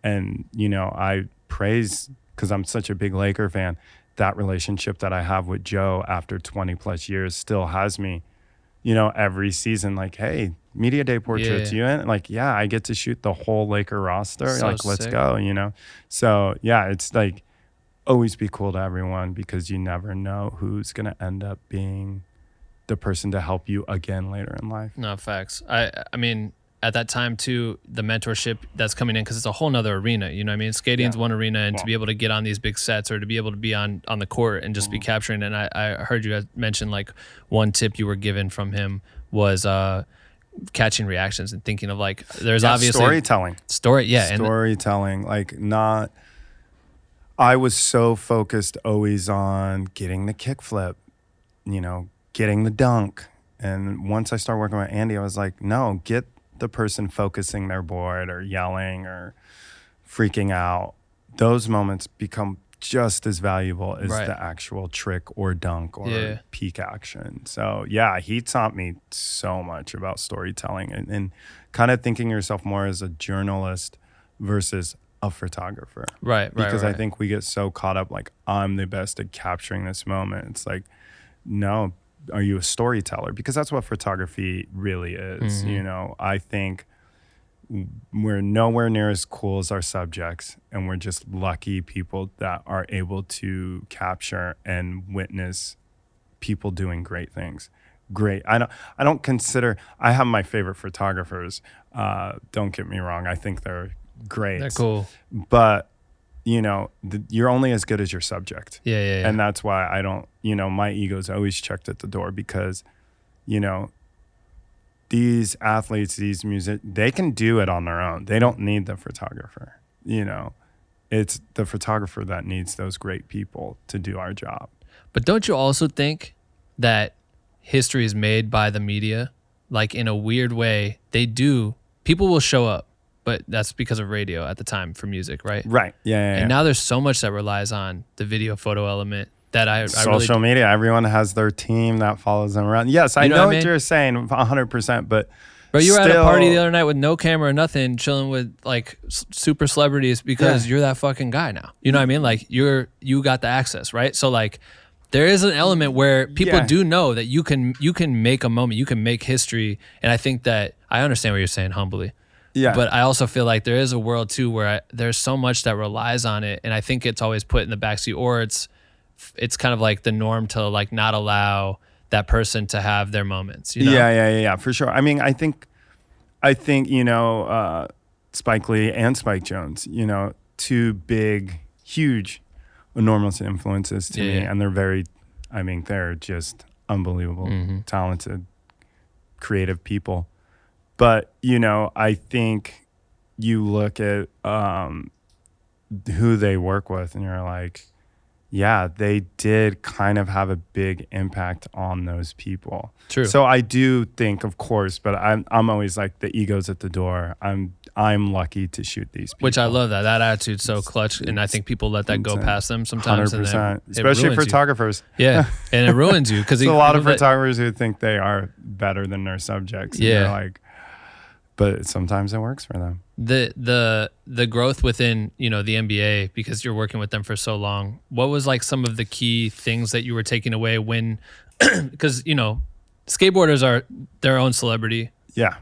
And, I praise, because I'm such a big Laker fan, that relationship that I have with Joe after 20 plus years still has me, every season, like, hey, media day portraits, you in? Like, yeah, I get to shoot the whole Laker roster. So like, let's sick. go, So, yeah, it's like, always be cool to everyone, because you never know who's going to end up being the person to help you again later in life. No, facts. I mean, at that time too, the mentorship that's coming in, because it's a whole nother arena, you know what I mean? Skating's one arena, and to be able to get on these big sets, or to be able to be on the court and just be capturing. And I heard you guys mention, like, one tip you were given from him was catching reactions and thinking of, like, there's obviously storytelling. Storytelling. Like, not, I was so focused always on getting the kickflip, getting the dunk. And once I started working with Andy, I was like, no, get the person focusing their board or yelling or freaking out. Those moments become just as valuable as the actual trick or dunk or peak action. So yeah, he taught me so much about storytelling and kind of thinking yourself more as a journalist versus a photographer. Right. Because I think we get so caught up, like, I'm the best at capturing this moment. It's like, no, are you a storyteller? Because that's what photography really is. I think we're nowhere near as cool as our subjects, and we're just lucky people that are able to capture and witness people doing great things. Great. I don't consider, I have my favorite photographers. Don't get me wrong. I think they're great. They're cool. But you're only as good as your subject. Yeah. And that's why I don't, my ego's always checked at the door, because, these athletes, these they can do it on their own. They don't need the photographer. It's the photographer that needs those great people to do our job. But don't you also think that history is made by the media? Like, in a weird way, people will show up, but that's because of radio at the time for music, right? Right. Yeah. And now there's so much that relies on the video photo element that social media, everyone has their team that follows them around. Yes, I know what you're saying 100%, but bro, you were at a party the other night with no camera or nothing, chilling with, like, super celebrities, because you're that fucking guy now. You know what I mean? Like, you got the access, right? So, like, there is an element where people do know that you can make a moment, you can make history. And I think that I understand what you're saying humbly. Yeah. But I also feel like there is a world too where there's so much that relies on it, and I think it's always put in the backseat, or it's kind of like the norm to, like, not allow that person to have their moments. Yeah, for sure. I mean, I think Spike Lee and Spike Jonze, two big, huge, enormous influences to me, and they're just unbelievable, talented, creative people. But, I think you look at who they work with, and you're like, yeah, they did kind of have a big impact on those people. True. So I do think, of course, but I'm always like, the ego's at the door. I'm lucky to shoot these people. Which I love that. That attitude's so clutch, and I think people let that go past them sometimes. 100%. Especially photographers. Yeah, and it ruins you. Because there's a lot of photographers who think they are better than their subjects. Yeah. But sometimes it works for them. The growth within, the NBA, because you're working with them for so long, what was, like, some of the key things that you were taking away when, because, skateboarders are their own celebrity. Yeah.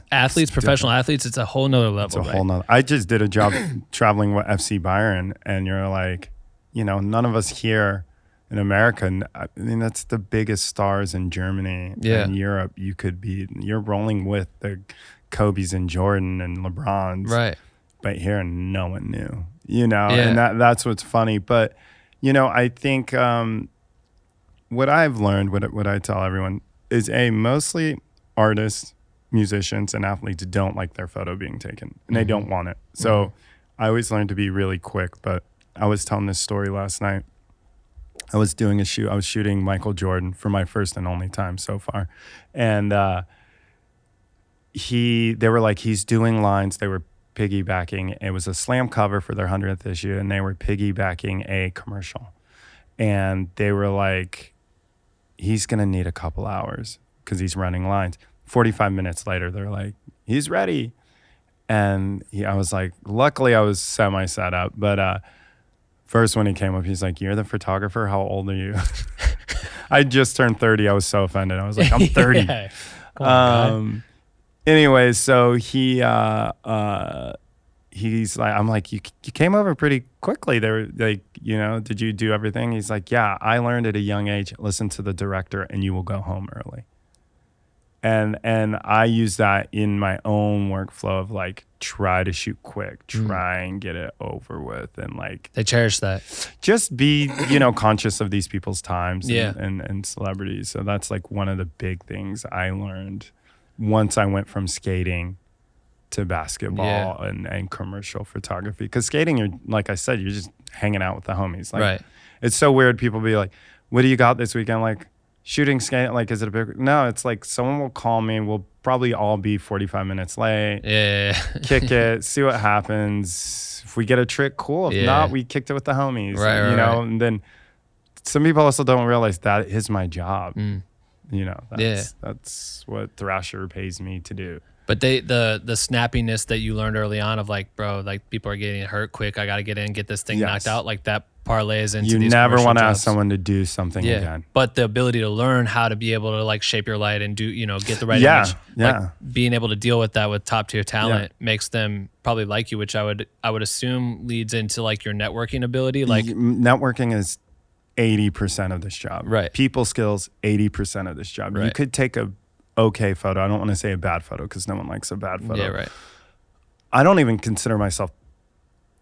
Athletes, professional athletes, it's a whole nother level. It's a whole nother. I just did a job traveling with FC Bayern, and you're like, none of us here in America, I mean, that's the biggest stars in Germany and Europe. You're rolling with the Kobe's and Jordan and LeBron's, right? But here, no one knew, and that's what's funny. But I think what I've learned, what I tell everyone is, mostly artists, musicians, and athletes don't like their photo being taken, and they don't want it. So I always learned to be really quick. But I was telling this story last night. I was doing a shoot. I was shooting Michael Jordan for my first and only time so far, and they were like, he's doing lines. They were piggybacking. It was a slam cover for their 100th issue, and they were piggybacking a commercial. And they were like, he's gonna need a couple hours because he's running lines. 45 minutes later, they're like, he's ready. And I was like, luckily I was semi set up, but first when he came up, he's like, you're the photographer? How old are you? I just turned 30. I was so offended. I was like, I'm 30. Yeah. Anyway, so he's like, I'm like, you came over pretty quickly. They were like, did you do everything? He's like, yeah, I learned at a young age, listen to the director and you will go home early. And I use that in my own workflow of like, try to shoot quick, try and get it over with. And like, they cherish that. Just be, conscious of these people's times and celebrities. So that's like one of the big things I learned once I went from skating to basketball and commercial photography. Because skating, you're, like I said, you're just hanging out with the homies. Like, it's so weird. People be like, what do you got this weekend? Like, shooting skate, like, is it a big... No, it's like someone will call me. We'll probably all be 45 minutes late. Yeah. Kick it, see what happens. If we get a trick, cool. If not, we kicked it with the homies. Right, you know, and then some people also don't realize that is my job. That's what Thrasher pays me to do. But the snappiness that you learned early on of like, bro, like people are getting hurt quick. I got to get in, get this thing knocked out. Like that parlays into you these never want to jobs. ask someone to do something again. But the ability to learn how to be able to like shape your light and do, get the right image. Like being able to deal with that with top tier talent makes them probably like you, which I would assume leads into like your networking ability. Like networking is 80% of this job. Right. People skills, 80% of this job. Right. You could take a okay photo. I don't want to say a bad photo because no one likes a bad photo. Yeah, right. I don't even consider myself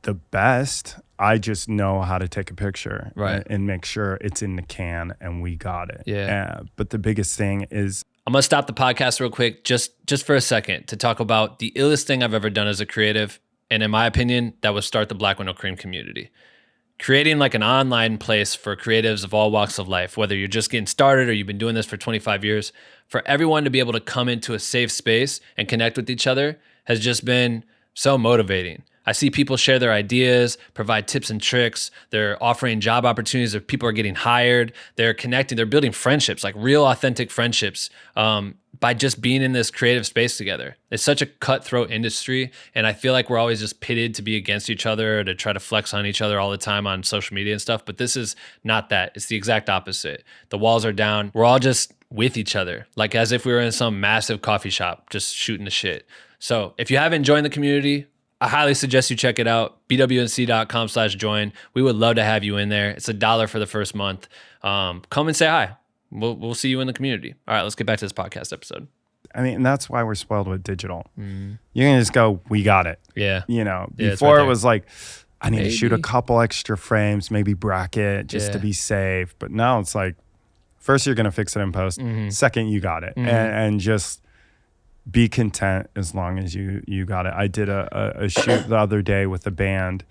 the best. I just know how to take a picture and make sure it's in the can and we got it. Yeah. But the biggest thing is... I'm going to stop the podcast real quick just for a second to talk about the illest thing I've ever done as a creative. And in my opinion, that was start the Black Window Cream community. Creating like an online place for creatives of all walks of life, whether you're just getting started or you've been doing this for 25 years, for everyone to be able to come into a safe space and connect with each other has just been so motivating. I see people share their ideas, provide tips and tricks. They're offering job opportunities if people are getting hired. They're connecting, they're building friendships, like real authentic friendships by just being in this creative space together. It's such a cutthroat industry. And I feel like we're always just pitted to be against each other, to try to flex on each other all the time on social media and stuff. But this is not that. It's the exact opposite. The walls are down. We're all just with each other, like as if we were in some massive coffee shop, just shooting the shit. So if you haven't joined the community, I highly suggest you check it out. BWNC.com/join. We would love to have you in there. It's $1 for the first month. Come and say hi. We'll see you in the community. All right, let's get back to this podcast episode. I mean, that's why we're spoiled with digital. You can just go, we got it. Yeah. Before it was like, I need to shoot a couple extra frames, maybe bracket just to be safe. But now it's like, first you're going to fix it in post. Second, you got it. And just be content as long as you got it. I did a shoot the other day with a band,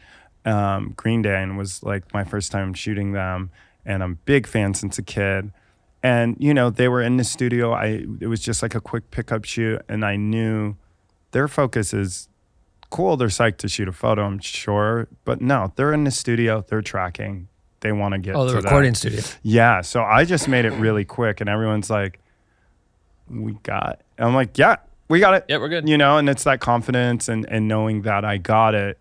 Green Day, and was like my first time shooting them. And I'm a big fan since a kid. And, they were in the studio. It was just like a quick pickup shoot. And I knew their focus is cool. They're psyched to shoot a photo, I'm sure. But no, they're in the studio. They're tracking. They want to get to the recording studio. Yeah. So I just made it really quick. And everyone's like, we got it. I'm like, yeah, we got it. Yeah, we're good. And it's that confidence and knowing that I got it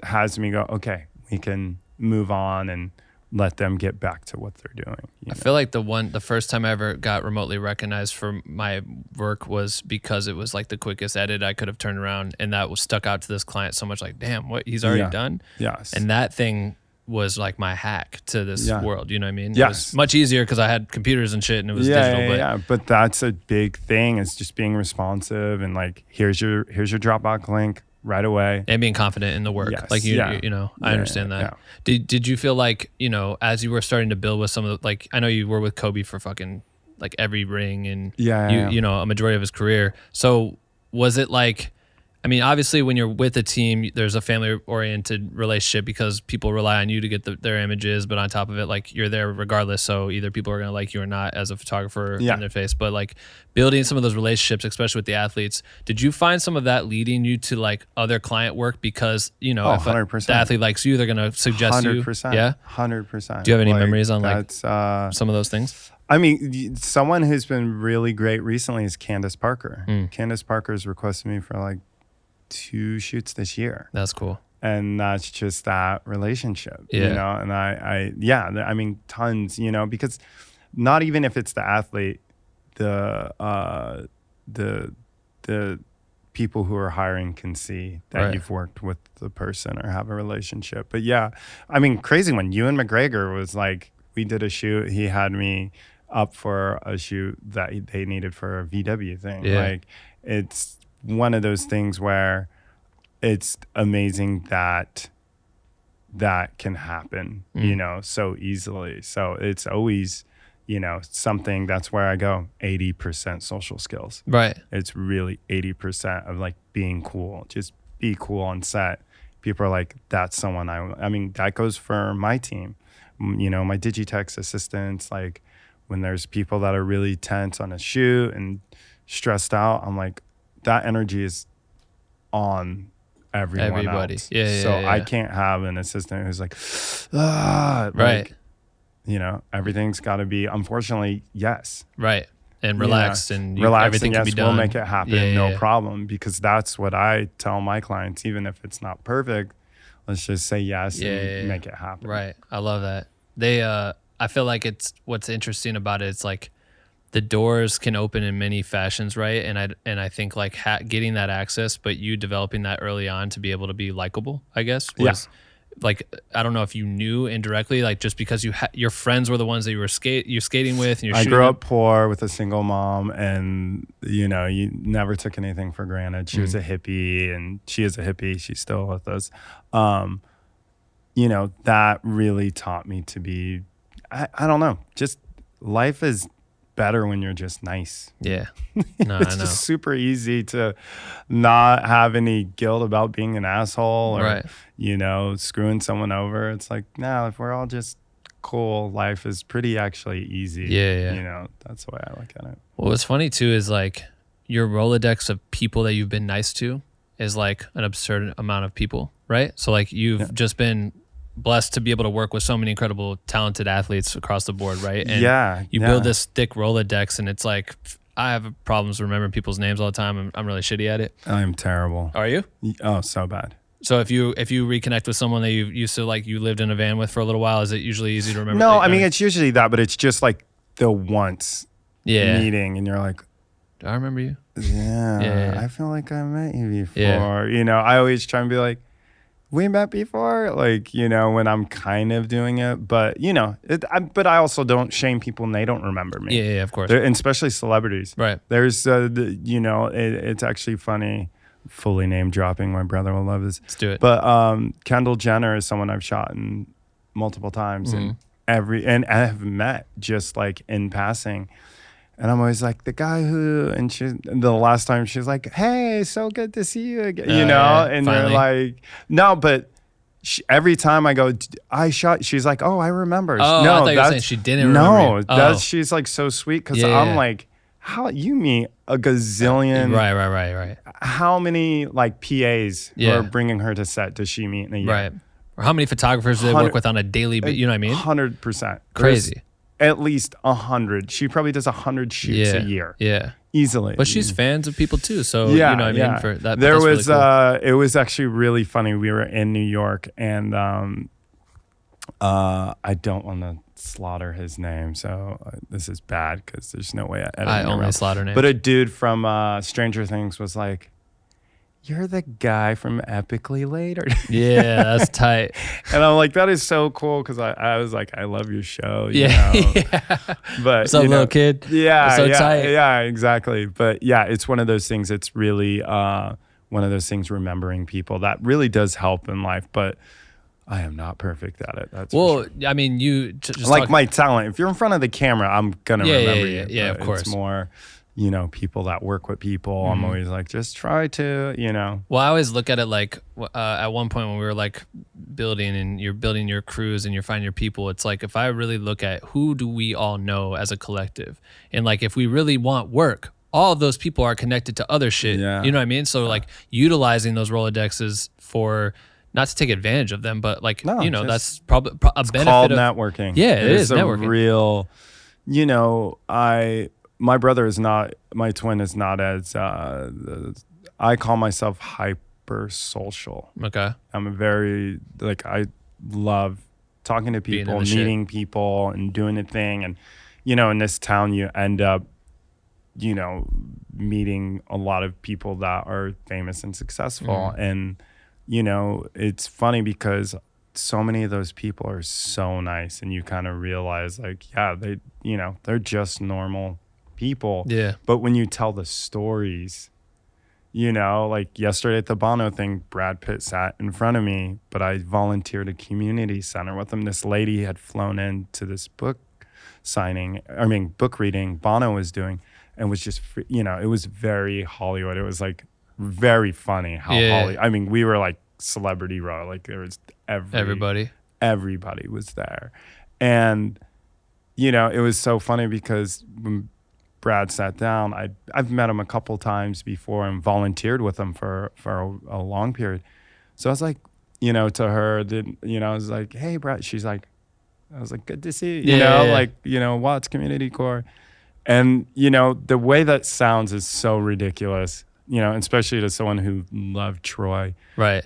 has me go, okay, we can move on and let them get back to what they're doing. I feel like the first time I ever got remotely recognized for my work was because it was like the quickest edit I could have turned around, and that was stuck out to this client so much, like, damn, what he's already done. Yes. And that thing was like my hack to this world. You know what I mean? Yes. It was much easier because I had computers and shit and it was digital. But that's a big thing, is just being responsive and like, here's your Dropbox link right away. And being confident in the work. Yes. Like, I understand that. Yeah. Did you feel like, as you were starting to build with some of the, like, I know you were with Kobe for fucking like every ring and Yeah. you know, a majority of his career. So was it like, I mean, obviously when you're with a team, there's a family oriented relationship because people rely on you to get their images, but on top of it, like you're there regardless. So either people are going to like you or not as a photographer in their face, but like building some of those relationships, especially with the athletes, did you find some of that leading you to like other client work? Because, you know, if 100%. the athlete likes you, they're going to suggest 100%, you. Yeah. 100%. Do you have any like, memories on like that's, some of those things? I mean, someone who's been really great recently is Candace Parker. Candace Parker's requested me for like 2 shoots this year. That's cool. And that's just that relationship, Yeah. you know? And I mean, tons, you know, because not even if it's the athlete, the people who are hiring can see that you've worked with the person or have a relationship. But yeah, I mean, crazy one. Ewan McGregor was like, we did a shoot. He had me up for a shoot that they needed for a VW thing. Yeah. Like, it's one of those things where it's amazing that that can happen, you know, so easily. So it's always, you know, something that's where I go 80% social skills. Right. It's really 80% of like being cool. Just be cool on set. People are like, that's someone I mean, that goes for my team, you know, my Digitex assistants. Like when there's people that are really tense on a shoot and stressed out, I'm like, that energy is on everybody else. Yeah. I can't have an assistant who's like, right. Like, you know, everything's got to be, unfortunately, yes. Right. And relaxed and everything can be done. We'll make it happen, no problem. Because that's what I tell my clients, even if it's not perfect, let's just say yes and make it happen. Right. I love that. I feel like it's what's interesting about it. It's like the doors can open in many fashions, right? And I think like getting that access, but you developing that early on to be able to be likable, I guess, was like, I don't know if you knew indirectly, like just because your friends were the ones that you're skating with. And I grew up poor with a single mom, and you know, you never took anything for granted. She was a hippie, and she is a hippie. She's still with us. You know, that really taught me to be, I don't know, just life is better when you're just nice. Yeah. No, it's just super easy to not have any guilt about being an asshole or, you know, screwing someone over. It's like, no, if we're all just cool, life is pretty actually easy. Yeah. You know, that's the way I look at it. Well, what's funny too is like your Rolodex of people that you've been nice to is like an absurd amount of people, right? So like you've just been blessed to be able to work with so many incredible, talented athletes across the board, right? And you build this thick Rolodex, and it's like, I have problems remembering people's names all the time. I'm really shitty at it. I'm terrible. Are you? Oh, so bad. So if you reconnect with someone that you used to like, you lived in a van with for a little while, is it usually easy to remember? No, I mean, it's usually that, but it's just like the once meeting, and you're like, do I remember you? Yeah, I feel like I met you before. Yeah. You know, I always try and be like, we met before, like, you know, when I'm kind of doing it, but you know, but I also don't shame people and they don't remember me. Yeah, of course. And especially celebrities. Right. There's, you know, it's actually funny, fully name dropping. My brother will love this. Let's do it. But Kendall Jenner is someone I've shot in multiple times, and I have met just like in passing. And I'm always like, the guy who, and the last time she's like, hey, so good to see you again, you know? And finally. they're like, no, but every time I go, I shot, she's like, oh, I remember. Oh, no, I thought you were saying she didn't remember. No, she's like so sweet, because I'm like, how you meet a gazillion. Right. How many like PAs who are bringing her to set does she meet in a year? Right. Or how many photographers do they work with on a daily, you know what I mean? 100%. Crazy. At least 100. She probably does 100 shoots a year. Yeah. Easily. But she's fans of people too. So, you know what I mean? For that, there that's was, really cool. It was actually really funny. We were in New York, and I don't want to slaughter his name. So this is bad because there's no way I only slaughter names. But a dude from Stranger Things was like, you're the guy from Epically Later. Yeah, that's tight. And I'm like, that is so cool, because I was like, I love your show. You know? But what's up, little kid? Yeah, so tight. Yeah, exactly. But yeah, it's one of those things. It's really one of those things, remembering people, that really does help in life. But I am not perfect at it. That's well, for sure. I mean, you just Like my talent. If you're in front of the camera, I'm gonna remember you. Yeah, But of course. It's more, people that work with people. I'm always like, just try to, Well, I always look at it like at one point when we were like building and you're building your crews and you're finding your people, it's like if I really look at who do we all know as a collective, and like if we really want work, all of those people are connected to other shit. Yeah. You know what I mean? So like utilizing those Rolodexes for not to take advantage of them, but like that's probably a benefit called of networking. Yeah, it is a networking. real, my brother is not, my twin is not as, I call myself hyper social. Okay. I'm a very, like, I love talking to people, meeting people and doing a thing. And, in this town, you end up, meeting a lot of people that are famous and successful. And, it's funny because so many of those people are so nice, and you kind of realize like, yeah, they, they're just normal people. Yeah. But when you tell the stories, like yesterday at the Bono thing, Brad Pitt sat in front of me, but I volunteered a community center with him. This lady had flown in to this book reading Bono was doing, and was just, it was very Hollywood. It was like very funny how we were like celebrity row. Like there was everybody was there. And, it was so funny because when Brad sat down, I've met him a couple times before and volunteered with him for a long period. So I was like, to her, I was like, hey, Brad. She's like, I was like, good to see you. Like, Watts Community Corps. And, the way that sounds is so ridiculous, especially to someone who loved Troy. Right.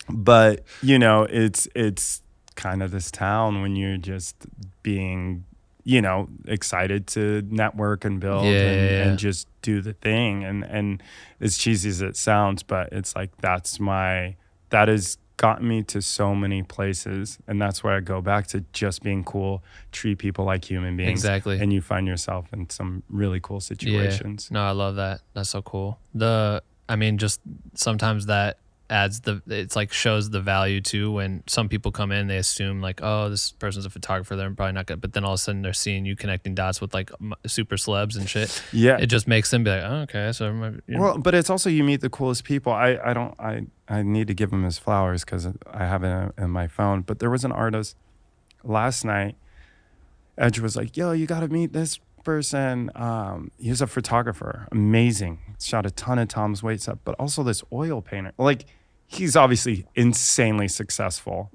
But, it's kind of this town when you're just being, excited to network and build and just do the thing. And as cheesy as it sounds, but it's like, that has gotten me to so many places. And that's where I go back to just being cool, treat people like human beings. Exactly. And you find yourself in some really cool situations. Yeah. No, I love that. That's so cool. Just sometimes that it's like shows the value too. When some people come in, they assume like, oh, this person's a photographer, they're probably not good. But then all of a sudden they're seeing you connecting dots with like super celebs and shit. Yeah. It just makes them be like, oh, okay. So, well, but it's also, you meet the coolest people. I need to give him his flowers because I have it in my phone. But there was an artist last night. Edge was like, yo, you got to meet this person. He was a photographer. Amazing. Shot a ton of Tom's Waits up, but also this oil painter. Like, he's obviously insanely successful.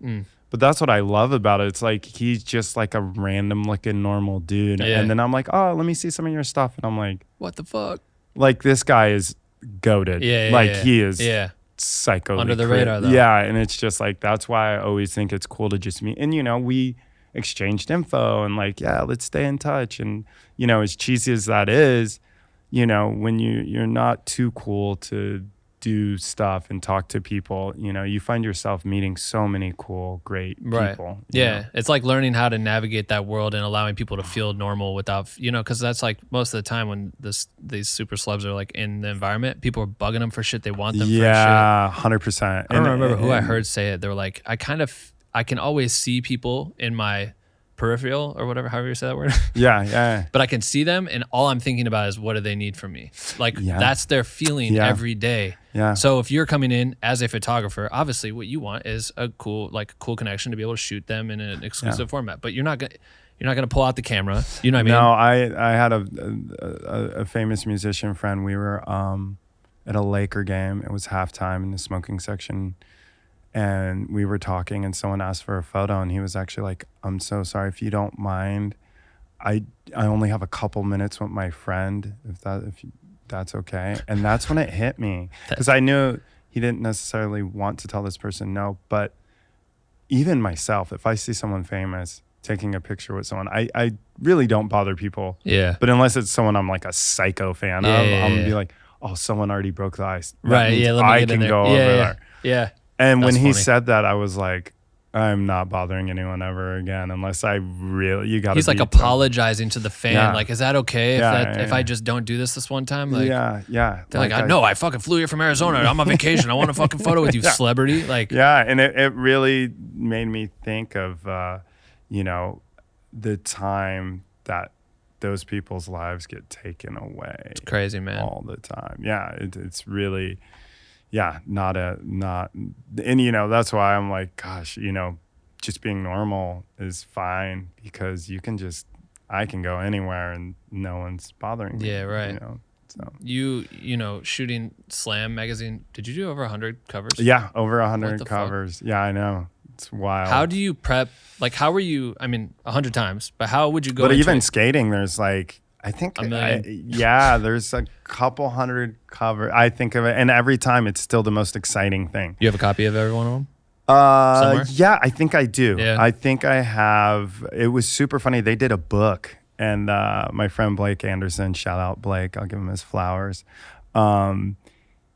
But that's what I love about it. It's like, he's just like a random looking normal dude. Yeah. And then I'm like, oh, let me see some of your stuff. And I'm like, what the fuck? Like, this guy is goated. He is psycho. Under the radar, though. Yeah. And it's just like, that's why I always think it's cool to just meet. And, we exchanged info and like, yeah, let's stay in touch. And, as cheesy as that is, when you're not too cool to do stuff and talk to people, you find yourself meeting so many cool, great people. Yeah. It's like learning how to navigate that world and allowing people to feel normal without, because that's like most of the time when these super celebs are like in the environment, people are bugging them for shit. They want them for shit. Yeah, 100%. I don't remember who I heard say it. They were like, I can always see people in my peripheral or whatever, however you say that word. Yeah. But I can see them and all I'm thinking about is what do they need from me? Like that's their feeling every day. Yeah. So if you're coming in as a photographer, obviously what you want is a cool connection to be able to shoot them in an exclusive format. But you're not gonna pull out the camera. You know what I mean? No, I had a famous musician friend. We were at a Laker game. It was halftime in the smoking section. And we were talking and someone asked for a photo and he was actually like, I'm so sorry, if you don't mind, I only have a couple minutes with my friend, if that's okay. And that's when it hit me, because I knew he didn't necessarily want to tell this person no, but even myself, if I see someone famous taking a picture with someone, I really don't bother people. Yeah. But unless it's someone I'm like a psycho fan of, I'm gonna be like, oh, someone already broke the ice. Right. Yeah. Let me I get can in go there. over there. Yeah. And when he said that, I was like, I'm not bothering anyone ever again unless I really, you got to He's like apologizing to the fan. Yeah. Like, is that okay if I just don't do this one time? Like, yeah. They're like, no, I fucking flew here from Arizona. I'm on vacation. I want a fucking photo with you, celebrity. Like, yeah. And it really made me think of, you know, the time that those people's lives get taken away. It's crazy, man. All the time. Yeah. It's really, yeah, and you know, that's why I'm like, gosh, you know, just being normal is fine because I can go anywhere and no one's bothering me. Yeah, right. You know, so you know, shooting Slam magazine, did you do over 100 covers? yeah, over 100 covers. Fuck? Yeah, I know. It's wild. How do you prep? Like, how were you? I mean, 100 times, but how would you go? But even skating, there's like, I think, there's a couple hundred cover. I think of it, and every time it's still the most exciting thing. You have a copy of every one of them? Yeah, I think I do. Yeah. I think I have. It was super funny. They did a book, and my friend Blake Anderson, shout out Blake, I'll give him his flowers.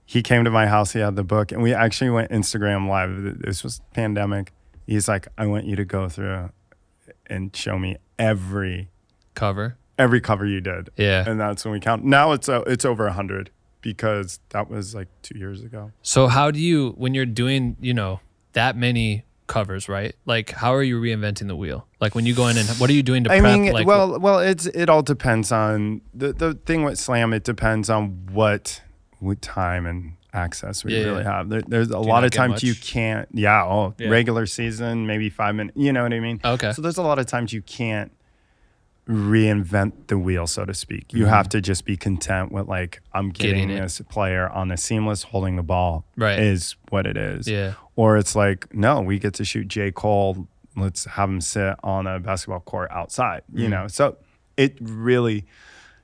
He came to my house. He had the book, and we actually went Instagram live. This was pandemic. He's like, I want you to go through and show me every cover you did. Yeah. And that's when we count. Now it's over 100 because that was like 2 years ago. So how do you, when you're doing, you know, that many covers, right? Like, how are you reinventing the wheel? Like, when you go in and what are you doing to prep? Like, well, it all depends on the thing with Slam. It depends on what time and access we really have. There's a lot of times you can't. Regular season, maybe 5 minutes. You know what I mean? Okay. So there's a lot of times you can't reinvent the wheel, so to speak. You have to just be content with like, I'm getting this player on a seamless holding the ball. Right. Is what it is. Yeah. Or it's like, no, we get to shoot J. Cole. Let's have him sit on a basketball court outside. You know, so it really,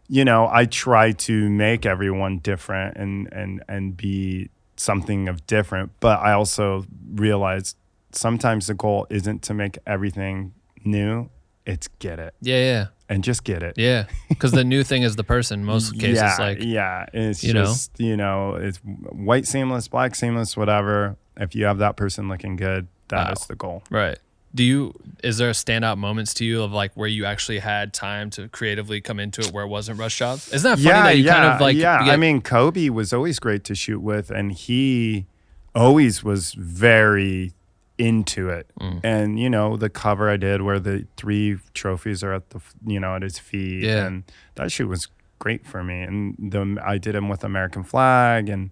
you know, I try to make everyone different and be something of different, but I also realize sometimes the goal isn't to make everything new. It's get it. Yeah. And just get it. Yeah. Because the new thing is the person. Most cases, it's just, you know, it's white seamless, black seamless, whatever. If you have that person looking good, that is the goal. Right. Is there standout moments to you of like where you actually had time to creatively come into it where it wasn't rush jobs? Isn't that funny that you kind of like... Yeah, I mean, Kobe was always great to shoot with, and he always was very into it. And, you know, the cover I did where the 3 trophies are at the, you know, at his feet. Yeah. And that shoot was great for me. And I did him with American flag and,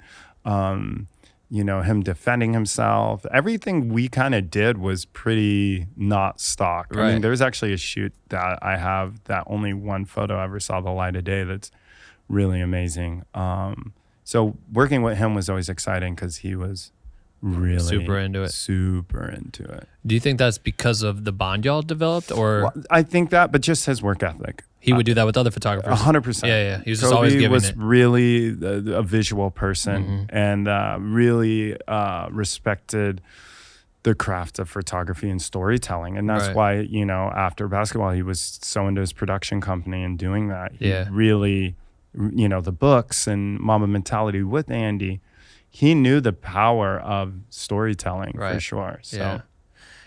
you know, him defending himself. Everything we kind of did was pretty not stock. Right. I mean, there's actually a shoot that I have that only one photo ever saw the light of day that's really amazing. So working with him was always exciting because he was really super into it. Do you think that's because of the bond y'all developed, or? Well, I think that, but just his work ethic. He would do that with other photographers. 100%. Yeah. He was just always giving was it. really a visual person and really respected the craft of photography and storytelling. And that's why, you know, after basketball, he was so into his production company and doing that. He really, you know, the books and Mamba Mentality with Andy, he knew the power of storytelling for sure. So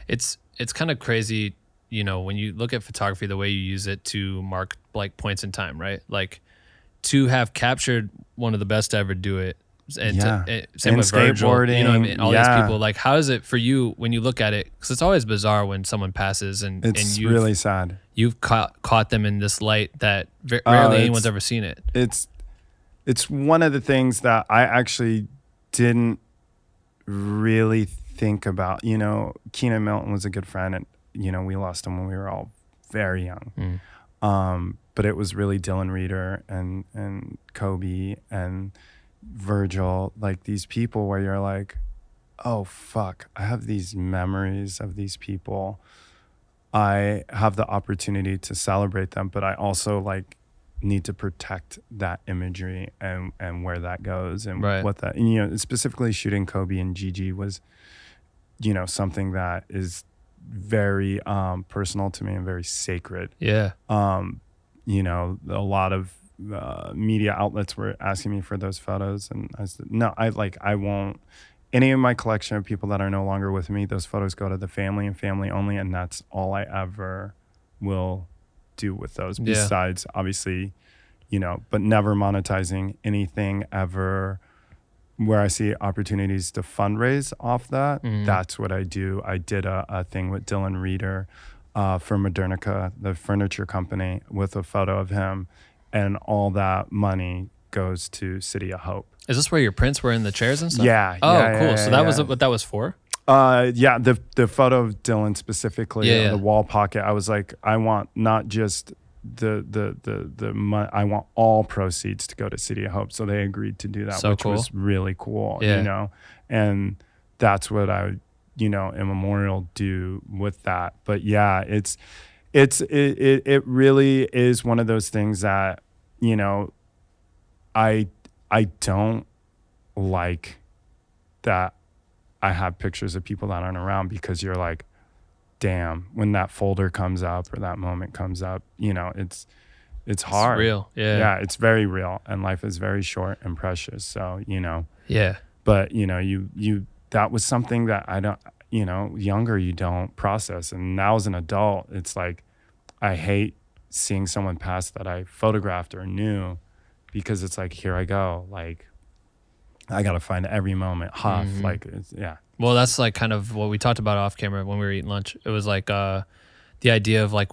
it's kind of crazy, you know, when you look at photography, the way you use it to mark like points in time, right? Like to have captured one of the best to ever do it. And same with Virgil, skateboarding, you know what I mean? All these people, like, how is it for you when you look at it? Because it's always bizarre when someone passes and it's really sad. You've caught them in this light that rarely anyone's ever seen it. It's one of the things that I actually didn't really think about. You know, Keenan Milton was a good friend, and you know, we lost him when we were all very young. But it was really Dylan Reeder and Kobe and Virgil, like these people where you're like, oh fuck, I have these memories of these people. I have the opportunity to celebrate them, but I also like need to protect that imagery and where that goes and what that, and, you know, specifically shooting Kobe and Gigi was, you know, something that is very personal to me and very sacred. Yeah. You know, a lot of media outlets were asking me for those photos, and I said, no, I won't. any of my collection of people that are no longer with me, those photos go to the family and family only, and that's all I ever will do with those. Yeah. Besides, obviously, but never monetizing anything ever. Where I see opportunities to fundraise off that, that's what I do. I did a thing with Dylan Reeder for Modernica, the furniture company, with a photo of him, and all that money goes to City of Hope. Is this where your prints were in the chairs and stuff? Yeah. Oh, yeah, cool. yeah, So that was yeah. what that was for? Yeah, the photo of Dylan specifically, Yeah. the wall pocket. I was like, I want not just the money, I want all proceeds to go to City of Hope. So they agreed to do that, So which cool. was really cool. Yeah. And that's what I would, in memorial do with that. But yeah, it really is one of those things that, I don't like that I have pictures of people that aren't around, because you're like, damn, when that folder comes up or that moment comes up, it's hard. It's real. Yeah. Yeah, it's very real, and life is very short and precious. So, Yeah. but you that was something that I don't, younger you don't process. And now as an adult, it's like, I hate seeing someone pass that I photographed or knew, because it's like, here I go. Like, I got to find every moment. Huff. Like, yeah. Well, that's like kind of what we talked about off camera when we were eating lunch. It was like the idea of like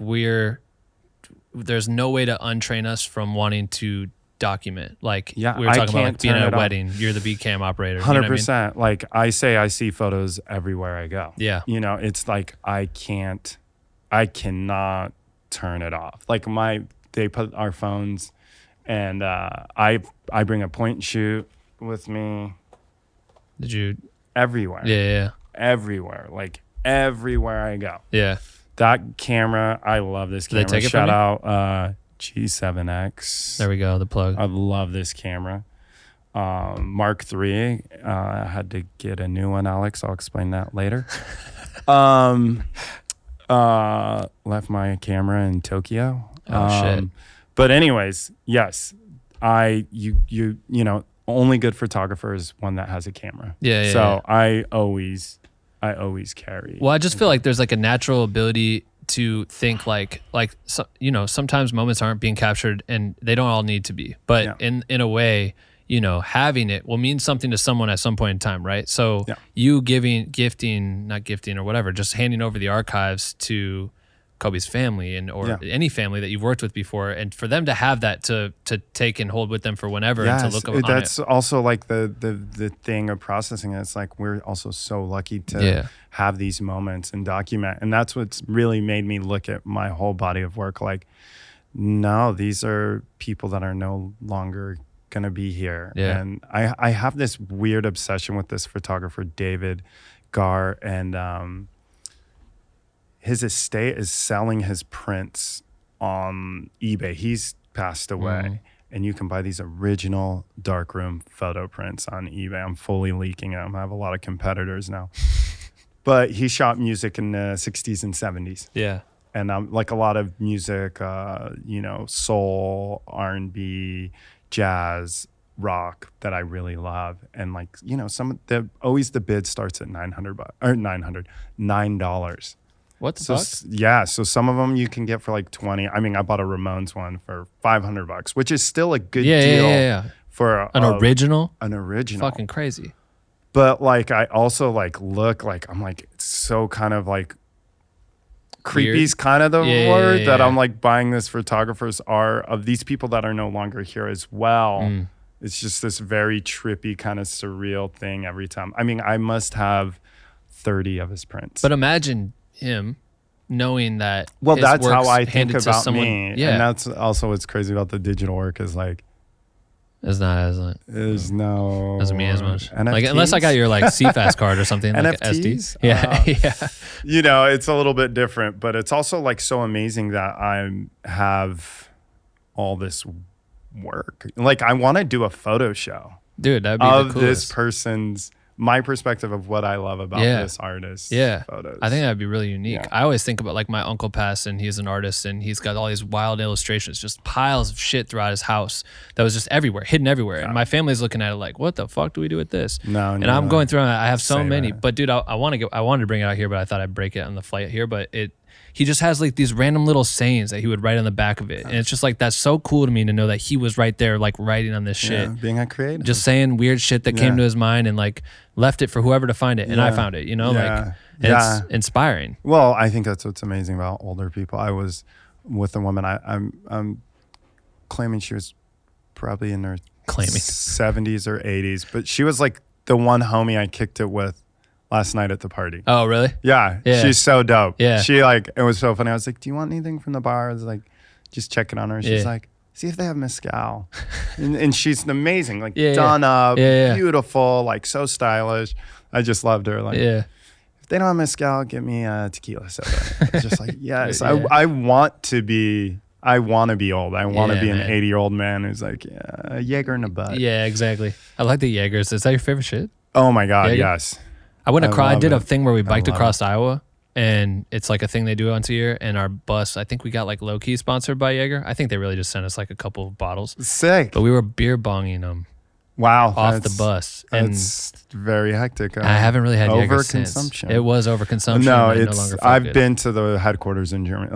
there's no way to untrain us from wanting to document. Like we were talking about like being at a wedding. You're the B cam operator. 100%. You know what I mean? Like I say, I see photos everywhere I go. Yeah. It's like I cannot turn it off. Like they put our phones, and I bring a point and shoot with me. Did you? Everywhere. Yeah. Everywhere. Like everywhere I go. Yeah. That camera, I love this camera. Did they take it Shout from out G7X. There we go. The plug. I love this camera. Mark III. I had to get a new one, Alex. I'll explain that later. Left my camera in Tokyo. Shit. But anyways, yes, only good photographer is one that has a camera. Yeah. So I always carry. Well, I just feel like there's like a natural ability to think like sometimes moments aren't being captured, and they don't all need to be. But in a way, having it will mean something to someone at some point in time, right? So you not gifting or whatever, just handing over the archives to Kobe's family or any family that you've worked with before, and for them to have that to take and hold with them for whenever and to look on that's also like the thing of processing it. It's like we're also so lucky to have these moments and document, and that's what's really made me look at my whole body of work like, no, these are people that are no longer gonna be here. And I have this weird obsession with this photographer David Garr, and his estate is selling his prints on eBay. He's passed away, and you can buy these original darkroom photo prints on eBay. I'm fully leaking them. I have a lot of competitors now. But he shot music in the 60s and 70s. Yeah. And like a lot of music, soul, R&B, jazz, rock that I really love. And like, always the bid starts at $9. What the fuck? Yeah, so some of them you can get for like 20. I mean, I bought a Ramones one for $500, which is still a good deal for an original. An original, fucking crazy. But like, I also like look like I'm like, it's so kind of like creepy's kind of the word that I'm like buying this photographer's art of these people that are no longer here as well. It's just this very trippy kind of surreal thing every time. I mean, I must have 30 of his prints. But imagine him knowing that. Well, that's how I think about someone, me. Yeah. And that's also what's crazy about the digital work is like, doesn't mean as much. NFTs? Like unless I got your like CFast card or something. NFTs? Like SD. It's a little bit different, but it's also like so amazing that I have all this work. Like I want to do a photo show. Dude, that'd be of the coolest. This person's my perspective of what I love about this artist. Photos. I think that'd be really unique. Yeah. I always think about like my uncle passed and he's an artist and he's got all these wild illustrations, just piles of shit throughout his house that was just everywhere, hidden everywhere. And my family's looking at it like, what the fuck do we do with this? And I'm going through it. I have so many, but dude, I wanted to bring it out here, but I thought I'd break it on the flight here. But he just has like these random little sayings that he would write on the back of it. And it's just like, that's so cool to me to know that he was right there, like writing on this shit. Being a creative. Just saying weird shit that came to his mind and like left it for whoever to find it. And I found it, you know, like it's inspiring. Well, I think that's what's amazing about older people. I was with a woman, I'm claiming she was probably in her 70s or 80s, but she was like the one homie I kicked it with last night at the party. Oh, really? Yeah. She's so dope. Yeah. She like, it was so funny. I was like, do you want anything from the bar? I was like, just checking on her. She's like, see if they have mezcal. and she's amazing, like done up, beautiful, like so stylish. I just loved her. Like, if they don't have mezcal, get me a tequila soda. It's just like, yes, I want to be old. I want to be an 80-year-old man who's like, a Jaeger in the butt. Yeah, exactly. I like the Jaegers. Is that your favorite shit? Oh my God, Jaeger? yes. I went across. I did a thing where we biked across Iowa, and it's like a thing they do once a year. And our bus, I think we got like low key sponsored by Jaeger. I think they really just sent us like a couple of bottles. Sick. But we were beer bonging them. Wow, off the bus. And it's very hectic. I haven't really had Jaeger overconsumption. Since. It was overconsumption. No, I've been to the headquarters in Germany.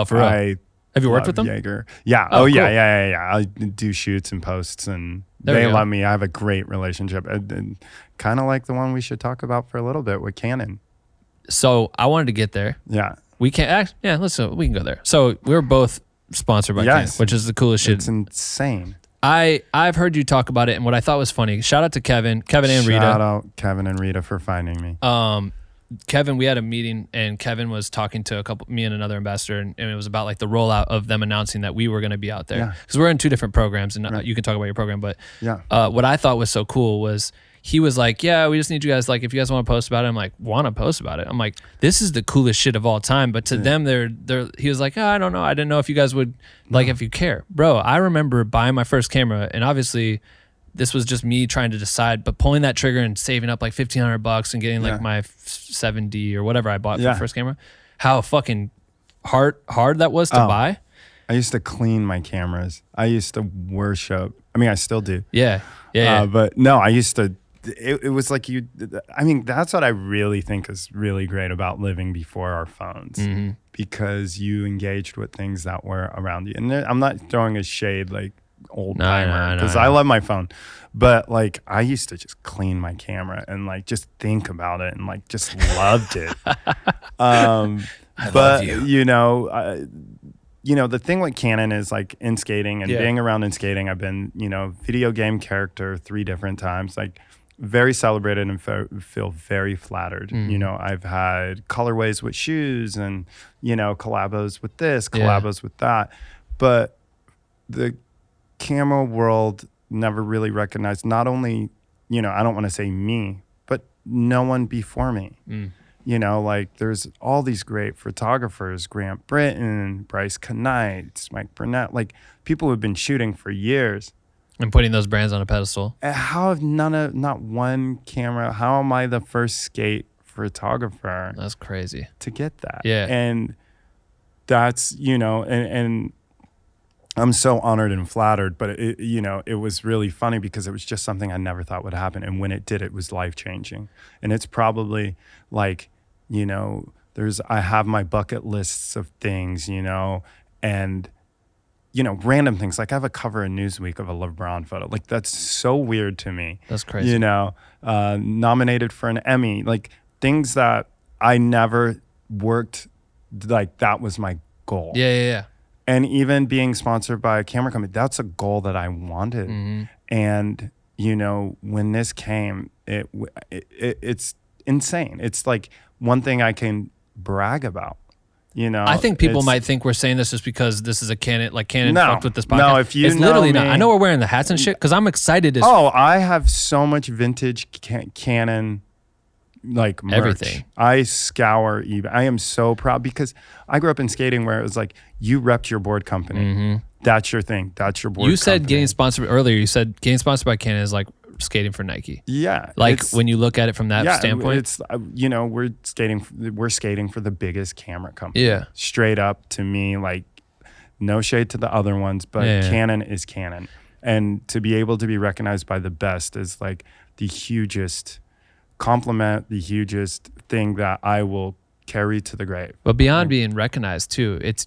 For real? Have you worked with them? Jaeger. Yeah. Oh, cool. yeah. I do shoots and posts, and they love me. I have a great relationship, and kind of like the one we should talk about for a little bit with Canon. So I wanted to get there. Yeah. We can we can go there. So we're both sponsored by Canon, which is the coolest shit. It's insane. I've heard you talk about it, and what I thought was funny. Shout out to Kevin and Rita. Shout out Kevin and Rita for finding me. Kevin, we had a meeting and Kevin was talking to me and another ambassador, and it was about like the rollout of them announcing that we were going to be out there. Because we're in two different programs, and you can talk about your program. But what I thought was so cool was he was like, yeah, we just need you guys, like, if you guys want to post about it. I'm like, want to post about it? I'm like, this is the coolest shit of all time. But to them, he was like, I don't know. I didn't know if you guys would, like, if you care. Bro, I remember buying my first camera, and obviously this was just me trying to decide, but pulling that trigger and saving up like $1,500 and getting like my 7D or whatever I bought for the first camera. How fucking hard that was to buy. I used to clean my cameras. I used to worship. I mean, I still do. Yeah. But no, I used to. It was like I mean, that's what I really think is really great about living before our phones, because you engaged with things that were around you. And I'm not throwing a shade like old timer, because I love my phone, but like I used to just clean my camera and like just think about it and like just loved it. But you know, the thing with Canon is like in skating and being around in skating, I've been, video game character 3 different times, like very celebrated and feel very flattered. I've had colorways with shoes and, collabos with this, collabos with that. But the camera world never really recognized not only, I don't want to say me, but no one before me. Like there's all these great photographers, Grant Britton, Bryce Knights, Mike Burnett, like people who've been shooting for years. And putting those brands on a pedestal. How have not one camera, how am I the first skate photographer? That's crazy. To get that. Yeah. And that's, and I'm so honored and flattered, but it was really funny because it was just something I never thought would happen. And when it did, it was life-changing. And it's probably like, I have my bucket lists of things, and, random things. Like I have a cover in Newsweek of a LeBron photo. Like that's so weird to me. That's crazy. Nominated for an Emmy, like things that I never worked, like that was my goal. Yeah. And even being sponsored by a camera company, that's a goal that I wanted. And, when this came, it's insane. It's like one thing I can brag about, I think people might think we're saying this just because this is a Canon, like Canon fucked with this podcast. No, if it's literally not. I know we're wearing the hats and shit because I'm excited as I have so much vintage Canon like merch. Everything. I scour eBay. I am so proud because I grew up in skating where it was like you repped your board company. That's your thing. That's your board company. You said getting sponsored earlier. You said getting sponsored by Canon is like skating for Nike. Yeah. Like when you look at it from that standpoint, it's, we're skating for the biggest camera company. Yeah. Straight up to me, like no shade to the other ones, but Canon is Canon. And to be able to be recognized by the best is like the hugest compliment, the hugest thing that I will carry to the grave. But beyond being recognized too, it's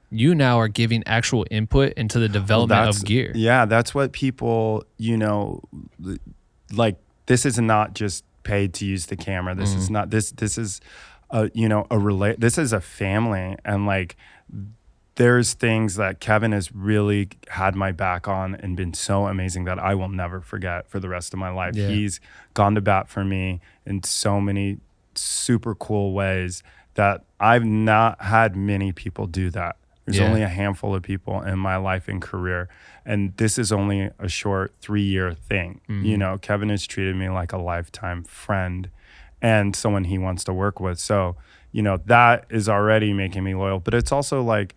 you now are giving actual input into the development of gear. Yeah, that's what people, like this is not just paid to use the camera. This is not this is this is a family, and like there's things that Kevin has really had my back on and been so amazing that I will never forget for the rest of my life. Yeah. He's gone to bat for me in so many super cool ways that I've not had many people do that. There's only a handful of people in my life and career. And this is only a short 3-year thing. Kevin has treated me like a lifetime friend and someone he wants to work with. So, that is already making me loyal. But it's also like,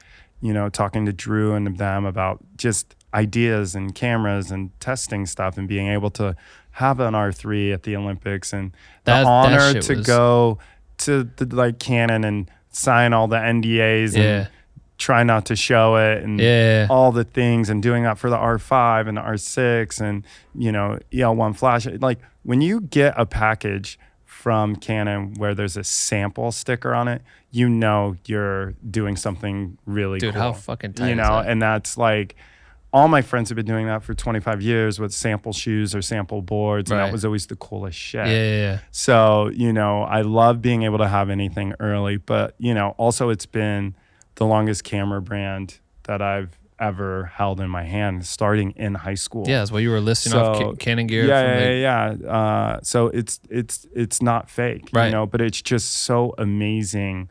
talking to Drew and them about just ideas and cameras and testing stuff and being able to have an R3 at the Olympics and the honor to go to the Canon and sign all the NDAs and try not to show it and all the things, and doing that for the R5 and the R6 and EL1 flash. Like when you get a package from Canon where there's a sample sticker on it, you're doing something really cool. Dude, how fucking tight is that? And that's like, all my friends have been doing that for 25 years with sample shoes or sample boards, and that was always the coolest shit. Yeah. So, I love being able to have anything early, but, also it's been the longest camera brand that I've ever held in my hand, starting in high school. Yeah, that's what you were listing off Canon gear. So it's not fake, but it's just so amazing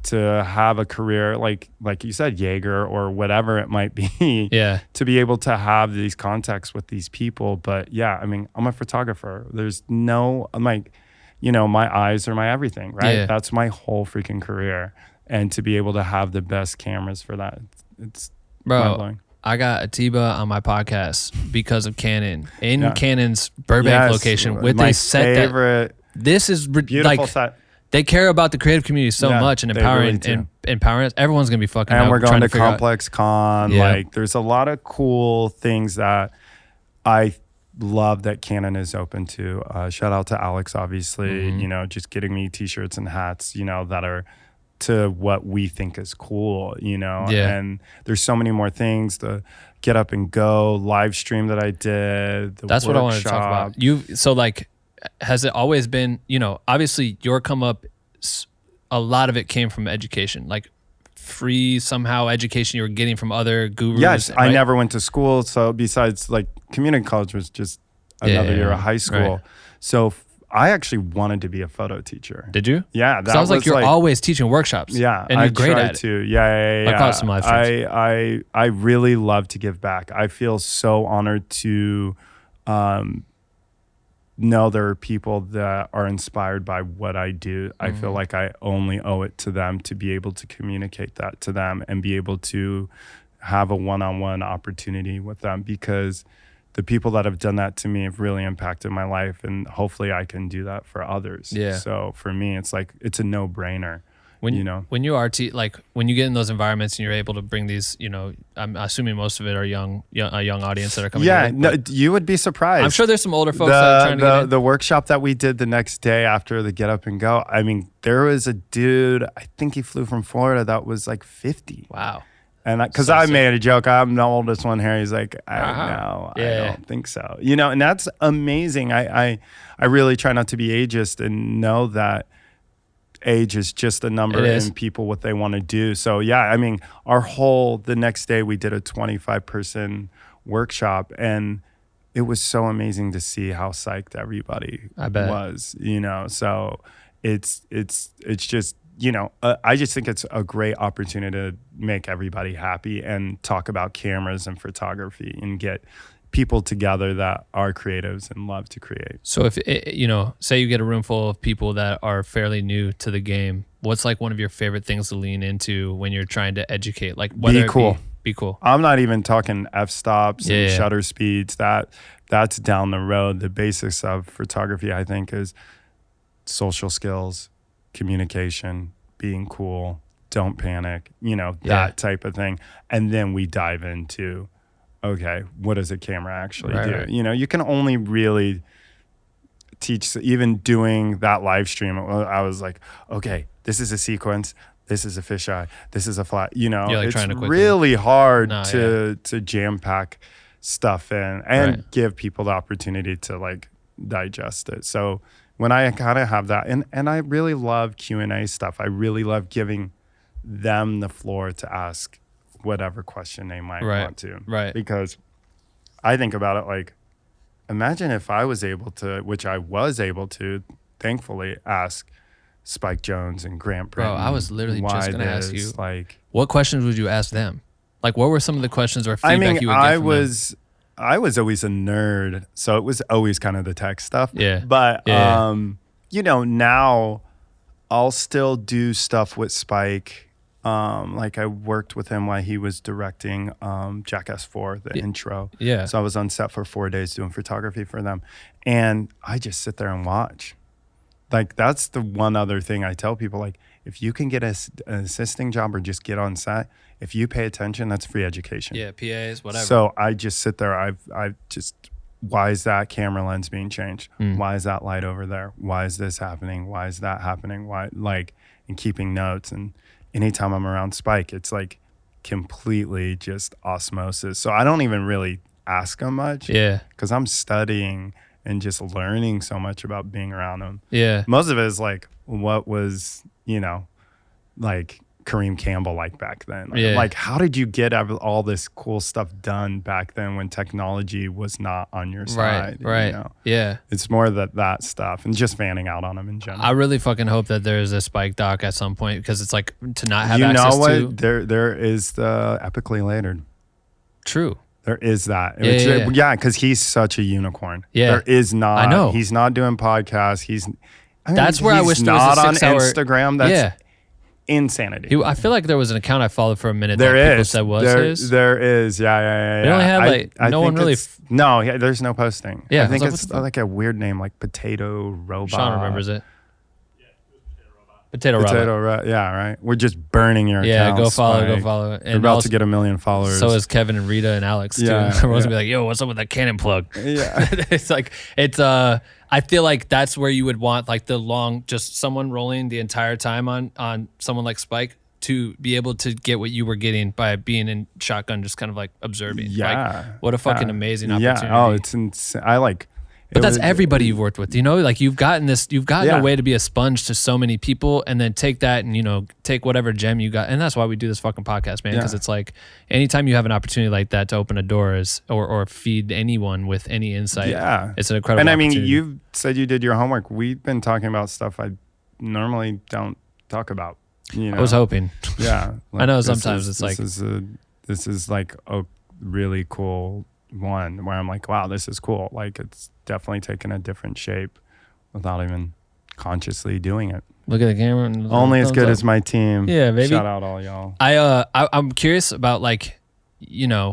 to have a career like you said, Jaeger or whatever it might be. To be able to have these contacts with these people. But I'm a photographer. I'm like, my eyes are my everything, right? That's my whole freaking career. And to be able to have the best cameras for that, it's mind-blowing. I got Atiba on my podcast because of Canon in Canon's Burbank location with a set favorite. This is beautiful set. They care about the creative community so much and empowering really empowering us. Everyone's gonna be fucking. And out we're going to figure out. Complex Con. Like, there's a lot of cool things that I love that Canon is open to. Shout out to Alex, obviously. Just getting me t-shirts and hats. that are to what we think is cool. And there's so many more things. The Get Up and Go live stream that I did. That's what I wanted to talk about. Has it always been, obviously your come up, a lot of it came from education, like free somehow education you were getting from other gurus. Yes, right? I never went to school. So besides like community college was just another year of high school. Right. So I actually wanted to be a photo teacher. Did you? Yeah. That sounds like you're always teaching workshops. Yeah. And you're great at it. Yeah. I caught some of my friends. I really love to give back. I feel so honored to know there are people that are inspired by what I do. I feel like I only owe it to them to be able to communicate that to them and be able to have a one-on-one opportunity with them, because the people that have done that to me have really impacted my life, and hopefully I can do that for others. Yeah. So for me, it's like, it's a no-brainer. When you when you get in those environments and you're able to bring these, I'm assuming most of it are a young audience that are coming. Yeah, you would be surprised. I'm sure there's some older folks that are trying to get in. The workshop that we did the next day after the Get Up and Go, there was a dude, I think he flew from Florida, that was like 50. Wow. And because I made a joke, I'm the oldest one here. He's like, I don't think so. And that's amazing. I really try not to be ageist and know that age is just a number in people what they want to do. So the next day we did a 25-person workshop, and it was so amazing to see how psyched everybody was. So it's just, I just think it's a great opportunity to make everybody happy and talk about cameras and photography and get people together that are creatives and love to create. So if say you get a room full of people that are fairly new to the game, what's like one of your favorite things to lean into when you're trying to educate? Like, whether be cool. be cool. I'm not even talking f-stops and Yeah. shutter speeds. That's down the road. The basics of photography, I think, is social skills, communication, being cool, don't panic, that type of thing. And then we dive into, okay, what does a camera actually do? Right. You can only really teach, even doing that live stream, I was like, okay, this is a sequence, this is a fisheye, this is a flat, like it's trying to quickly- really hard No, to jam pack stuff in and give people the opportunity to like digest it. So when I kind of have that, and I really love Q&A stuff, I really love giving them the floor to ask whatever question they might want to. Right. Because I think about it like, imagine if I was able to, which I was able to, thankfully, ask Spike Jones and Grant Britton. Bro, I was literally just going to ask you, like, what questions would you ask them? Like, what were some of the questions or feedback you would get from them? I was always a nerd, so it was always kind of the tech stuff. Yeah. But, now I'll still do stuff with Spike. Like I worked with him while he was directing Jackass 4, the intro. Yeah. So I was on set for 4 days doing photography for them. And I just sit there and watch. Like that's the one other thing I tell people, like if you can get an assisting job or just get on set, if you pay attention, that's free education. Yeah, PAs, whatever. So I just sit there. I've just, why is that camera lens being changed? Why is that light over there? Why is this happening? Why is that happening? Why, like, and keeping notes. And anytime I'm around Spike, it's like completely just osmosis. So I don't even really ask him much. Yeah. Because I'm studying and just learning so much about being around him. Yeah. Most of it is like, what was, like Kareem Campbell like back then? Like, how did you get all this cool stuff done back then when technology was not on your side? Right. Yeah. It's more that stuff and just fanning out on them in general. I really fucking hope that there's a Spike doc at some point because it's like to not have access know what? to. There is the Epically Latered. True. There is that. Yeah, because he's such a unicorn. Yeah. There is not. I know. He's not doing podcasts. That's where I wish there was a 6 hour. Not on Instagram. That's insanity. I feel like there was an account I followed for a minute there that is. people said was his. There is. Yeah. They only had like I no one really. No, there's no posting. Yeah, I think like, it's like a weird name like Potato Robot. Sean remembers it. Potato Robot. Yeah, right. We're just burning your Yeah, account. go follow. And we're about to get 1 million followers. So is Kevin and Rita and Alex too. Yeah, Everyone's gonna be like, "Yo, what's up with that Canon plug?" Yeah. I feel like that's where you would want like the long, just someone rolling the entire time on someone like Spike to be able to get what you were getting by being in shotgun, just kind of like observing. Yeah. Like, what a fucking amazing opportunity. Yeah. Oh, it's insane. But that's everybody you've worked with, like you've gotten a way to be a sponge to so many people and then take that and, take whatever gem you got. And that's why we do this fucking podcast, man. Because it's like anytime you have an opportunity like that to open a door or feed anyone with any insight, it's an incredible opportunity. And you said you did your homework. We've been talking about stuff I normally don't talk about. I was hoping. Yeah. I know sometimes it's like. This is like a really cool one where I'm like, wow, this is cool. Like it's definitely taken a different shape without even consciously doing it. Look at the camera. And only as good as my team. Yeah, baby. Shout out all y'all. I'm curious about like,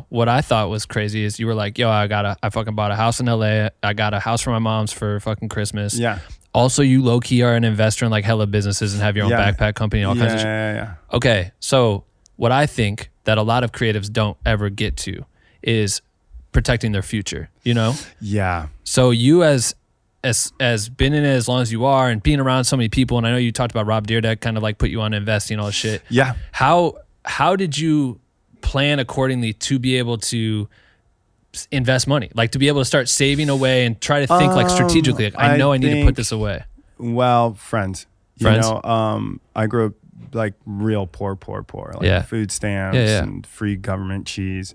what I thought was crazy is you were like, yo, I fucking bought a house in LA. I got a house for my mom's for fucking Christmas. Yeah. Also, you low key are an investor in like hella businesses and have your own backpack company and all kinds of shit. Yeah. Okay. So what I think that a lot of creatives don't ever get to is protecting their future, Yeah. So you as been in it as long as you are and being around so many people, and I know you talked about Rob Dyrdek kind of like put you on investing all this shit. Yeah. How did you plan accordingly to be able to invest money, like to be able to start saving away and try to think like strategically, like I need to put this away? Well, friends. I grew up like real poor, like food stamps and free government cheese.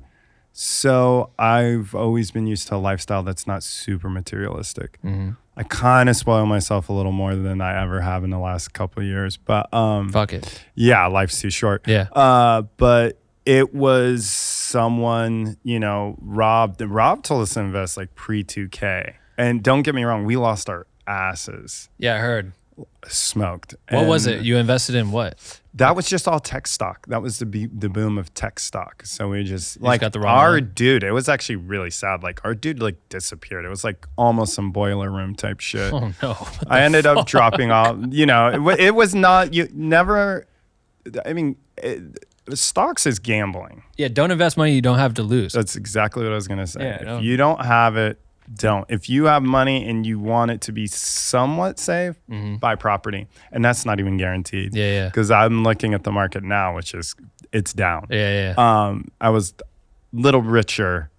So I've always been used to a lifestyle that's not super materialistic. Mm-hmm. I kind of spoil myself a little more than I ever have in the last couple of years, but fuck it. Yeah, life's too short. Yeah. But it was someone, Rob told us to invest like pre 2K. And don't get me wrong, we lost our asses. Yeah, I heard. Smoked. What was And it? You invested in what? That was just all tech stock. That was the boom of tech stock. So we just You just got the wrong our one? dude. It was actually really sad. Like our dude like disappeared. It was like almost some boiler room type shit. Oh no! I ended up dropping off. You know, it was not. You never. I mean, stocks is gambling. Yeah, don't invest money you don't have to lose. That's exactly what I was gonna say. Yeah, if you don't have it, don't. If you have money and you want it to be somewhat safe, buy property, and that's not even guaranteed. Yeah, yeah. Because I'm looking at the market now, which is it's down. Yeah, yeah. I was a little richer,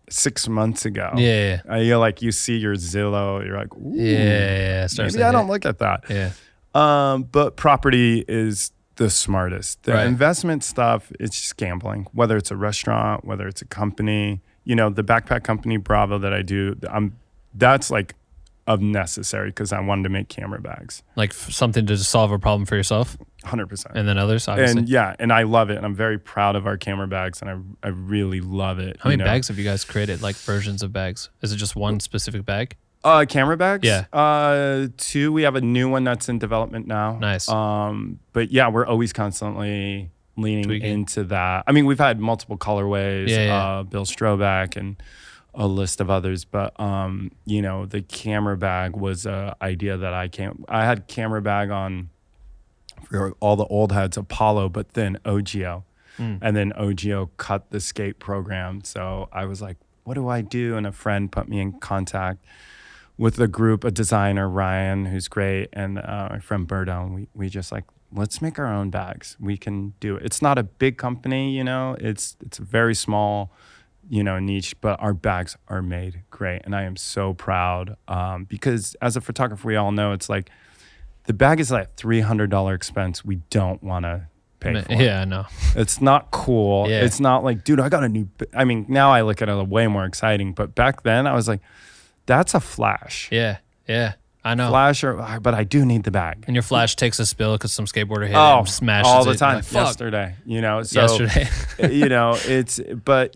6 months ago. Yeah, You're like, you see your Zillow, you're like, ooh, yeah. maybe I don't look at that. Yeah. But property is the smartest. The Right. investment stuff, it's just gambling. Whether it's a restaurant, whether it's a company, the backpack company Bravo that I do, that's like of necessary because I wanted to make camera bags. Like something to solve a problem for yourself 100%. and then others, obviously. And I love it. And I'm very proud of our camera bags and I really love it. How many bags have you guys created, like versions of bags? Is it just one specific bag? Camera bags? Yeah. 2. We have a new one that's in development now. Nice. But yeah, we're always constantly leaning Tweaking. into that. I mean, we've had multiple colorways, Yeah. Bill Stroback and a list of others, but the camera bag was a idea that I had camera bag on for all the old heads, Apollo, but then OGO. And then OGO cut the skate program. So I was like, what do I do? And a friend put me in contact with a group, a designer, Ryan, who's great, and my friend Berto. And we just like, let's make our own bags. We can do it. It's not a big company, it's a very small, niche, but our bags are made great. And I am so proud because as a photographer, we all know it's like the bag is like $300 expense we don't want to pay for. Yeah, I know. It's not cool. Yeah. It's not like, dude, I got a new, I mean, now I look at it way more exciting, but back then I was like, that's a flash. Yeah, yeah. I know. Flash, but I do need the bag. And your flash takes a spill because some skateboarder hit it and smashes all the it. time. Like, fuck. Yesterday, so Yesterday. but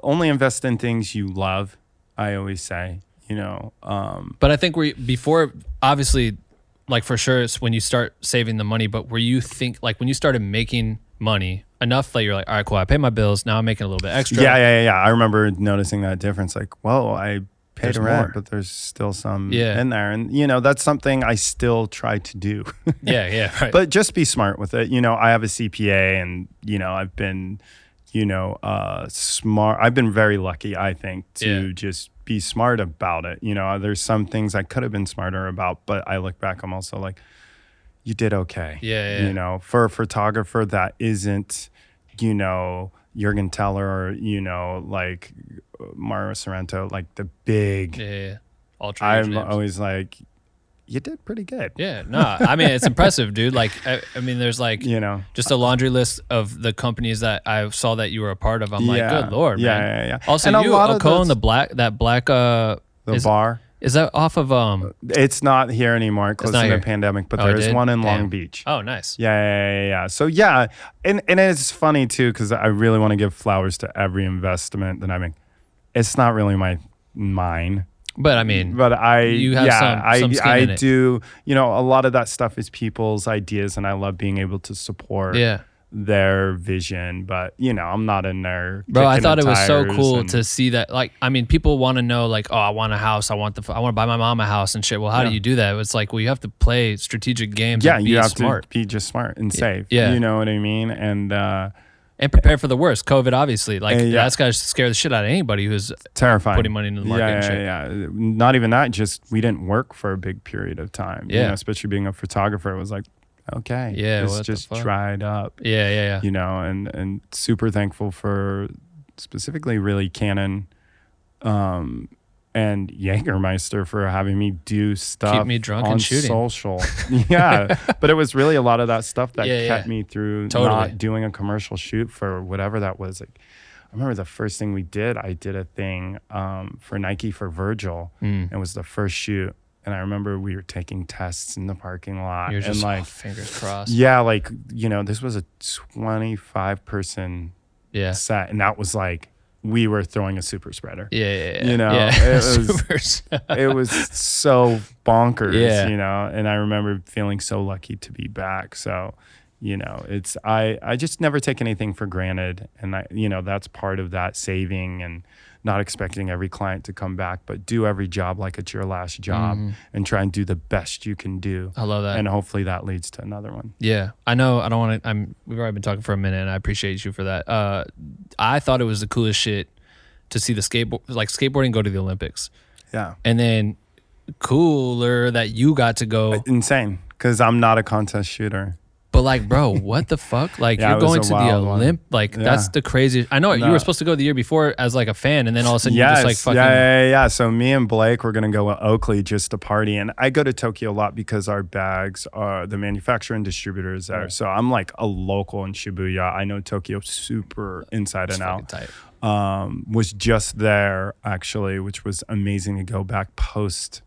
only invest in things you love. I always say, But I think before, obviously, like for sure, it's when you start saving the money. But where you think, like when you started making money enough, like you're like, all right, cool, I pay my bills. Now I'm making a little bit extra. Yeah. I remember noticing that difference. Like, well, I paid There's rent, more. but there's still some Yeah. in there, and that's something I still try to do. Yeah, right. But just be smart with it. I have a CPA, and I've been, smart. I've been very lucky, I think, to just be smart about it. There's some things I could have been smarter about, but I look back, I'm also like, you did okay. Yeah. For a photographer that isn't, Jürgen Teller or, like Mario Sorrento, like the big, Yeah. Ultra huge I'm names. always like, you did pretty good. Yeah, no, I mean, it's impressive, dude. Like, I mean, there's like just a laundry list of the companies that I saw that you were a part of. I'm like, good Lord, man. Yeah. Also, And a you, lot of Ocone, those- the black, The bar. is that off of, It's not here anymore because not of the here. pandemic, but Oh, it there's did? one in Long Damn. Beach. oh, nice. Yeah. So and it's funny too because I really want to give flowers to every investment that I make. It's not really mine, But I mean, but you have some skin I in it. do. A lot of that stuff is people's ideas, and I love being able to support yeah. their vision. But I'm not in there. Bro, I kicking thought the it was so tires cool and- to see that. Like, I mean, people want to know, like, oh, I want a house. I want to buy my mom a house and shit. Well, how do you do that? It's like, well, you have to play strategic games. Yeah, and be you have smart to be just smart and safe. Yeah. You know what I mean? And and prepare for the worst. COVID, obviously, like Yeah. that's got to scare the shit out of anybody who's terrifying. putting money into the market and shit. Yeah. Not even that. Just we didn't work for a big period of time. Yeah. Especially being a photographer, it was like, okay, Yeah, it's what the just fuck? dried up. Yeah. And super thankful for specifically really Canon, and Jägermeister for having me do stuff me drunk on and shooting. social. Yeah, but it was really a lot of that stuff that Yeah, kept yeah. me through Totally. not doing a commercial shoot for whatever that was. Like, I remember the first thing we did. I did a thing for Nike for Virgil. It was the first shoot, and I remember we were taking tests in the parking lot, You're just and like, fingers crossed. yeah, like this was a 25-person Yeah. set, and that was like we were throwing a super spreader. Yeah. You know, it was so bonkers, you know, and I remember feeling so lucky to be back. So, you know, I just never take anything for granted. And you know, that's part of that saving and not expecting every client to come back, but do every job like it's your last job and try and do the best you can do. I love that. And hopefully that leads to another one. Yeah. I know I don't want to, we've already been talking for a minute and I appreciate you for that. I thought it was the coolest shit to see the skateboarding go to the Olympics. Yeah. And then cooler that you got to go. Insane. Cause I'm not a contest shooter. But like, bro, what the fuck? Like you're going to the Olymp, like that's the craziest. I know you were supposed to go the year before as like a fan, and then all of a sudden you're just like fucking. Yeah. So me and Blake were gonna go to Oakley just to party, and I go to Tokyo a lot because our bags are the manufacturer and distributors there. Right. So I'm like a local in Shibuya. I know Tokyo super inside and out. Tight. Was just there actually, which was amazing to go back post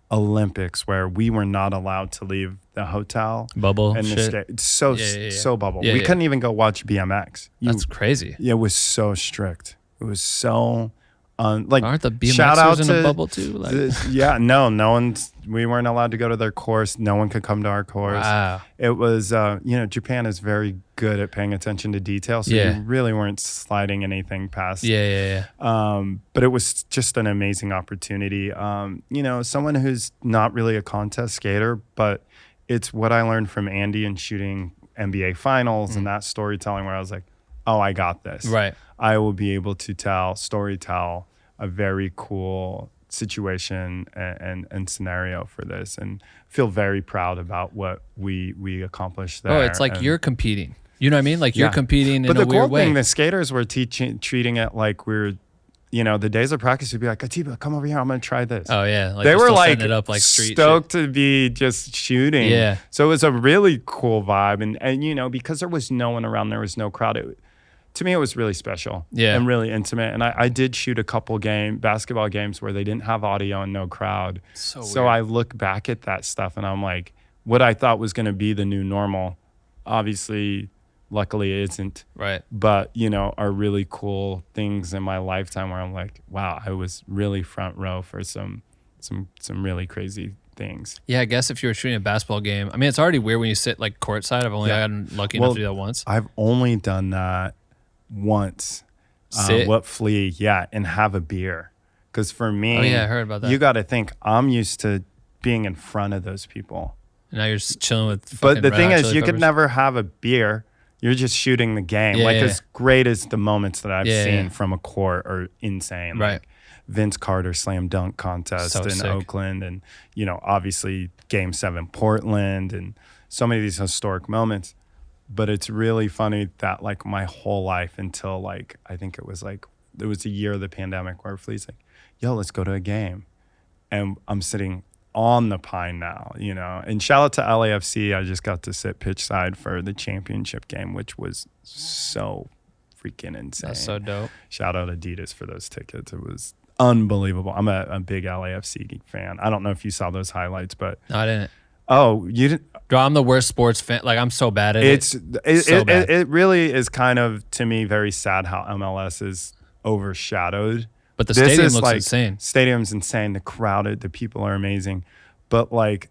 Olympics where we were not allowed to leave the hotel bubble and shit. It's so bubble. We couldn't even go watch BMX. That's crazy. Yeah, it was so strict. It was so like aren't the BMXers in a bubble too? Like no one's. We weren't allowed to go to their course. No one could come to our course. Wow. It was you know, Japan is very good at paying attention to detail, so you really weren't sliding anything past. But it was just an amazing opportunity. You know, someone who's not really a contest skater, but it's what I learned from Andy and shooting NBA finals and that storytelling where I was like, oh, I got this. Right. I will be able to storytell a very cool situation and scenario for this and feel very proud about what we accomplished there. Oh, it's like you're competing. You know what I mean? Like you're competing in a weird way. But the cool thing, the skaters were treating it like we're, you know, the days of practice would be like, Atiba, come over here. I'm going to try this. Oh, yeah. Like they were like, it up like street stoked shit. to be just shooting. Yeah. So it was a really cool vibe. And you know, because there was no one around, there was no crowd. To me, it was really special and really intimate. And I did shoot a couple basketball games where they didn't have audio and no crowd. So I look back at that stuff and I'm like, what I thought was going to be the new normal, obviously, luckily it isn't. Right. But, you know, are really cool things in my lifetime where I'm like, wow, I was really front row for some really crazy things. Yeah, I guess if you were shooting a basketball game, I mean, it's already weird when you sit like courtside. I've only gotten lucky enough to do that once. I've only done that once. Sit? And have a beer. Because for me, I heard about that. You got to think I'm used to being in front of those people. And now you're just chilling with. But the thing is, you could never have a beer. You're just shooting the game. As great as the moments that I've seen from a court are insane. Right. Like Vince Carter slam dunk contest in Oakland, and you know, obviously Game 7 Portland, and so many of these historic moments. But it's really funny that like my whole life until like I think it was a year of the pandemic where Fleet's like, yo, let's go to a game. And I'm sitting on the pine now, you know. And shout out to LAFC. I just got to sit pitch side for the championship game, which was so freaking insane. That's so dope. Shout out Adidas for those tickets. It was unbelievable. I'm a big LAFC fan. I don't know if you saw those highlights, but no, I didn't. Oh, you didn't? Bro, I'm the worst sports fan. Like, I'm so bad at it. It really is kind of, to me, very sad how MLS is overshadowed. But the stadium looks insane. Stadium's insane. The crowded, the people are amazing. But like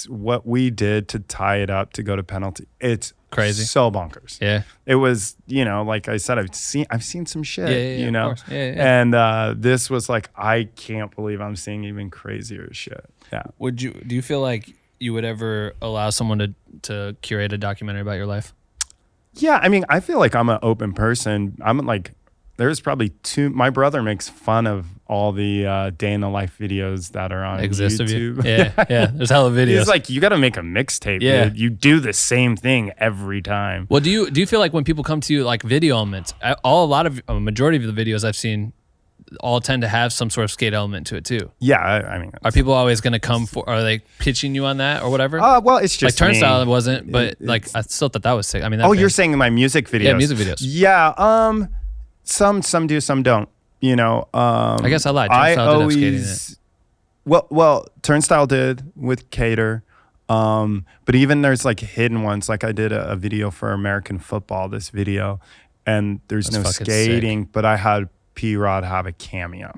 what we did to tie it up to go to penalty, it's crazy. So bonkers. Yeah. It was, you know, like I said, I've seen some shit, you know. Yeah. And this was like, I can't believe I'm seeing even crazier shit. Yeah. Do you feel like you would ever allow someone to curate a documentary about your life? Yeah, I mean, I feel like I'm an open person. I'm like, there's probably my brother makes fun of all the day in the life videos that are on YouTube. Yeah. There's hella videos. He's like, you got to make a mixtape. Yeah. Dude. You do the same thing every time. Well, do you feel like when people come to you like video elements, a majority of the videos I've seen all tend to have some sort of skate element to it too? Yeah, I mean, are people always going to come for? Are they pitching you on that or whatever? Well, it's just like Turnstile. It wasn't, but like I still thought that was sick. I mean, you're saying my music videos? Yeah, music videos. Yeah, some do, some don't. You know, I guess I lied. Turnstile did have skating in it. Well, Turnstile did with Cater. But even there's like hidden ones. Like I did a video for American football. This video. and there's That's no fucking skating, but I had P-Rod have a cameo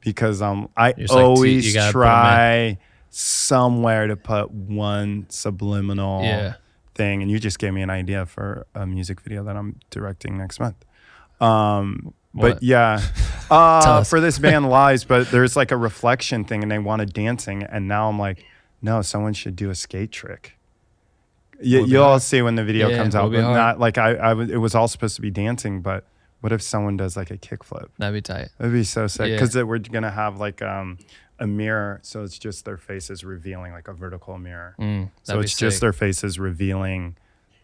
because I You're just like, always you gotta put 'em try somewhere to put one subliminal Yeah. thing, and you just gave me an idea for a music video that I'm directing next month. But What? yeah, us. for this band Lies, but there's like a reflection thing and they wanted dancing. And now I'm like, no, someone should do a skate trick. You'll all see when the video comes out, be but hard. not like it was all supposed to be dancing, but what if someone does like a kickflip? That'd be tight. That'd be so sick. Yeah. Cause we're going to have like, a mirror. So it's just their faces revealing, like a vertical mirror. So that'd be it's just sick. their faces revealing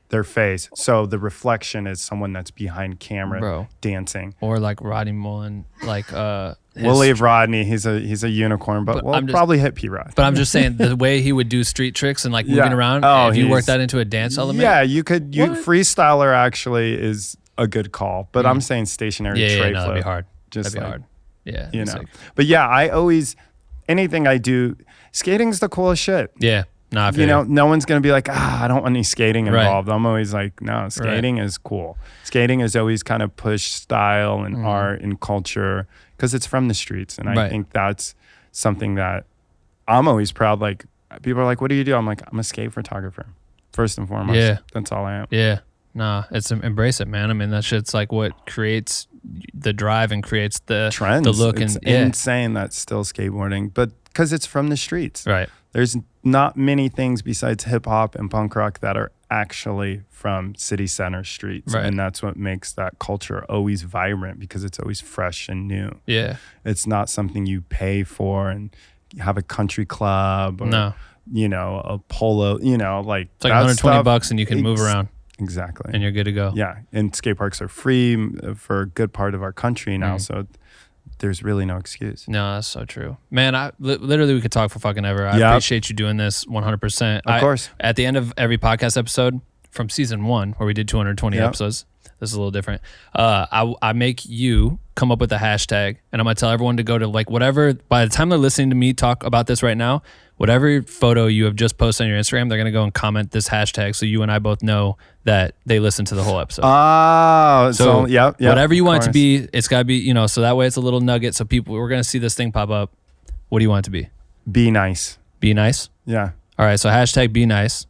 their face. So the reflection is someone that's behind camera Bro. dancing. Or like Rodney Mullen, like We'll leave Rodney. He's a unicorn, but we'll I'm just- probably hit P-Rod. But I'm just saying the way he would do street tricks and like moving around. Oh, if you work he's- that into a dance element. Yeah, you could. What? Freestyler actually is a good call, but I'm saying stationary Yeah, tray no, flip. that'd be hard. Just That'd be like, hard. Yeah. you that's know. sick. But yeah, I always anything I do, skating's the coolest shit. Yeah. No, I feel You know, no one's gonna be like, I don't want any skating Right. involved. I'm always like, no, skating is cool. Skating is always kind of pushed style and art and culture because it's from the streets, and I Right. think that's something that I'm always proud. Like people are like, what do you do? I'm like, I'm a skate photographer, first and foremost. Yeah. That's all I am. Yeah. Nah, it's embrace it, man. I mean, that shit's like what creates the drive and creates the Trends. the look, It's and yeah, insane that's still skateboarding, but because it's from the streets. right. There's not many things besides hip hop and punk rock that are actually from city center streets. Right. And that's what makes that culture always vibrant because it's always fresh and new. Yeah. It's not something you pay for and have a country club or, No. you know, a polo, you know, like It's like that 120 stuff- bucks and you can move around Exactly. and you're good to go. Yeah. And skate parks are free for a good part of our country now. So there's really no excuse. No, that's so true, man. Literally we could talk for fucking ever. I Yep. appreciate you doing this 100%. Of course. At the end of every podcast episode from season 1, where we did 220 Yep. episodes, this is a little different. I make you come up with a hashtag, and I'm gonna tell everyone to go to like whatever. By the time they're listening to me talk about this right now, whatever photo you have just posted on your Instagram, they're gonna go and comment this hashtag, so you and I both know that they listened to the whole episode. Oh, so yeah, whatever you of want it to course. be, it's gotta be, you know. So that way, it's a little nugget. So we're gonna see this thing pop up. What do you want it to be? Be nice. Be nice. Yeah. All right. So hashtag be nice.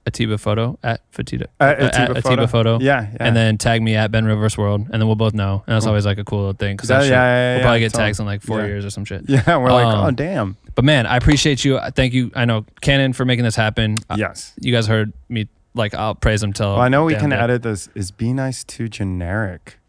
Atiba photo at Fatita. Atiba photo. Yeah, yeah. And then tag me at Ben Reverse World, and then we'll both know. And that's Cool. always like a cool little thing because Yeah, we'll yeah, probably get totally. tags in like 4 Yeah. years or some shit. Yeah, we're like, Um, oh damn. But man, I appreciate you. Thank you. I know Canon for making this happen. Yes. You guys heard me. Like I'll praise him till. Well, I know we damn can dead. edit this. Is be nice too generic?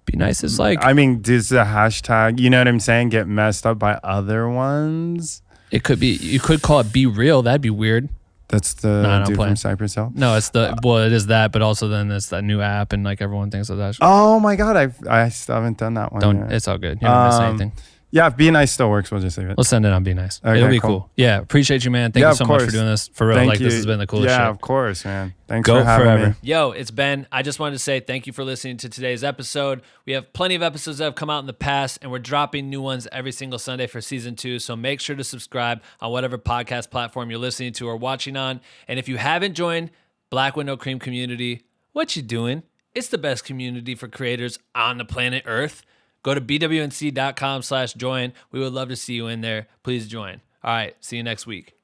Be nice is like I mean, does the hashtag, you know what I'm saying, get messed up by other ones? it could be. You could call it be real. That'd be weird. That's the No, I'm dude playing. from Cypress Hill. No, it's the well, it is that, but also then there's that new app and like everyone thinks of that. Shit. Oh my god, I still haven't done that one. Don't. yet. It's all good. You don't miss Um, anything. Yeah, if be nice still works, we'll just leave it. We'll send it on Be Nice. Okay, It'll be cool. cool. Yeah, appreciate you, man. Thank Yeah, you of so much for course. doing this. For real, Thank like you. this has been the coolest yeah, shit. of course, man. Thanks Go for having forever. me. Yo, it's Ben. I just wanted to say thank you for listening to today's episode. We have plenty of episodes that have come out in the past, and we're dropping new ones every single Sunday for season 2. So make sure to subscribe on whatever podcast platform you're listening to or watching on. And if you haven't joined Black Window Cream community, what you doing? It's the best community for creators on the planet Earth. Go to bwnc.com/join. We would love to see you in there. Please join. All right. See you next week.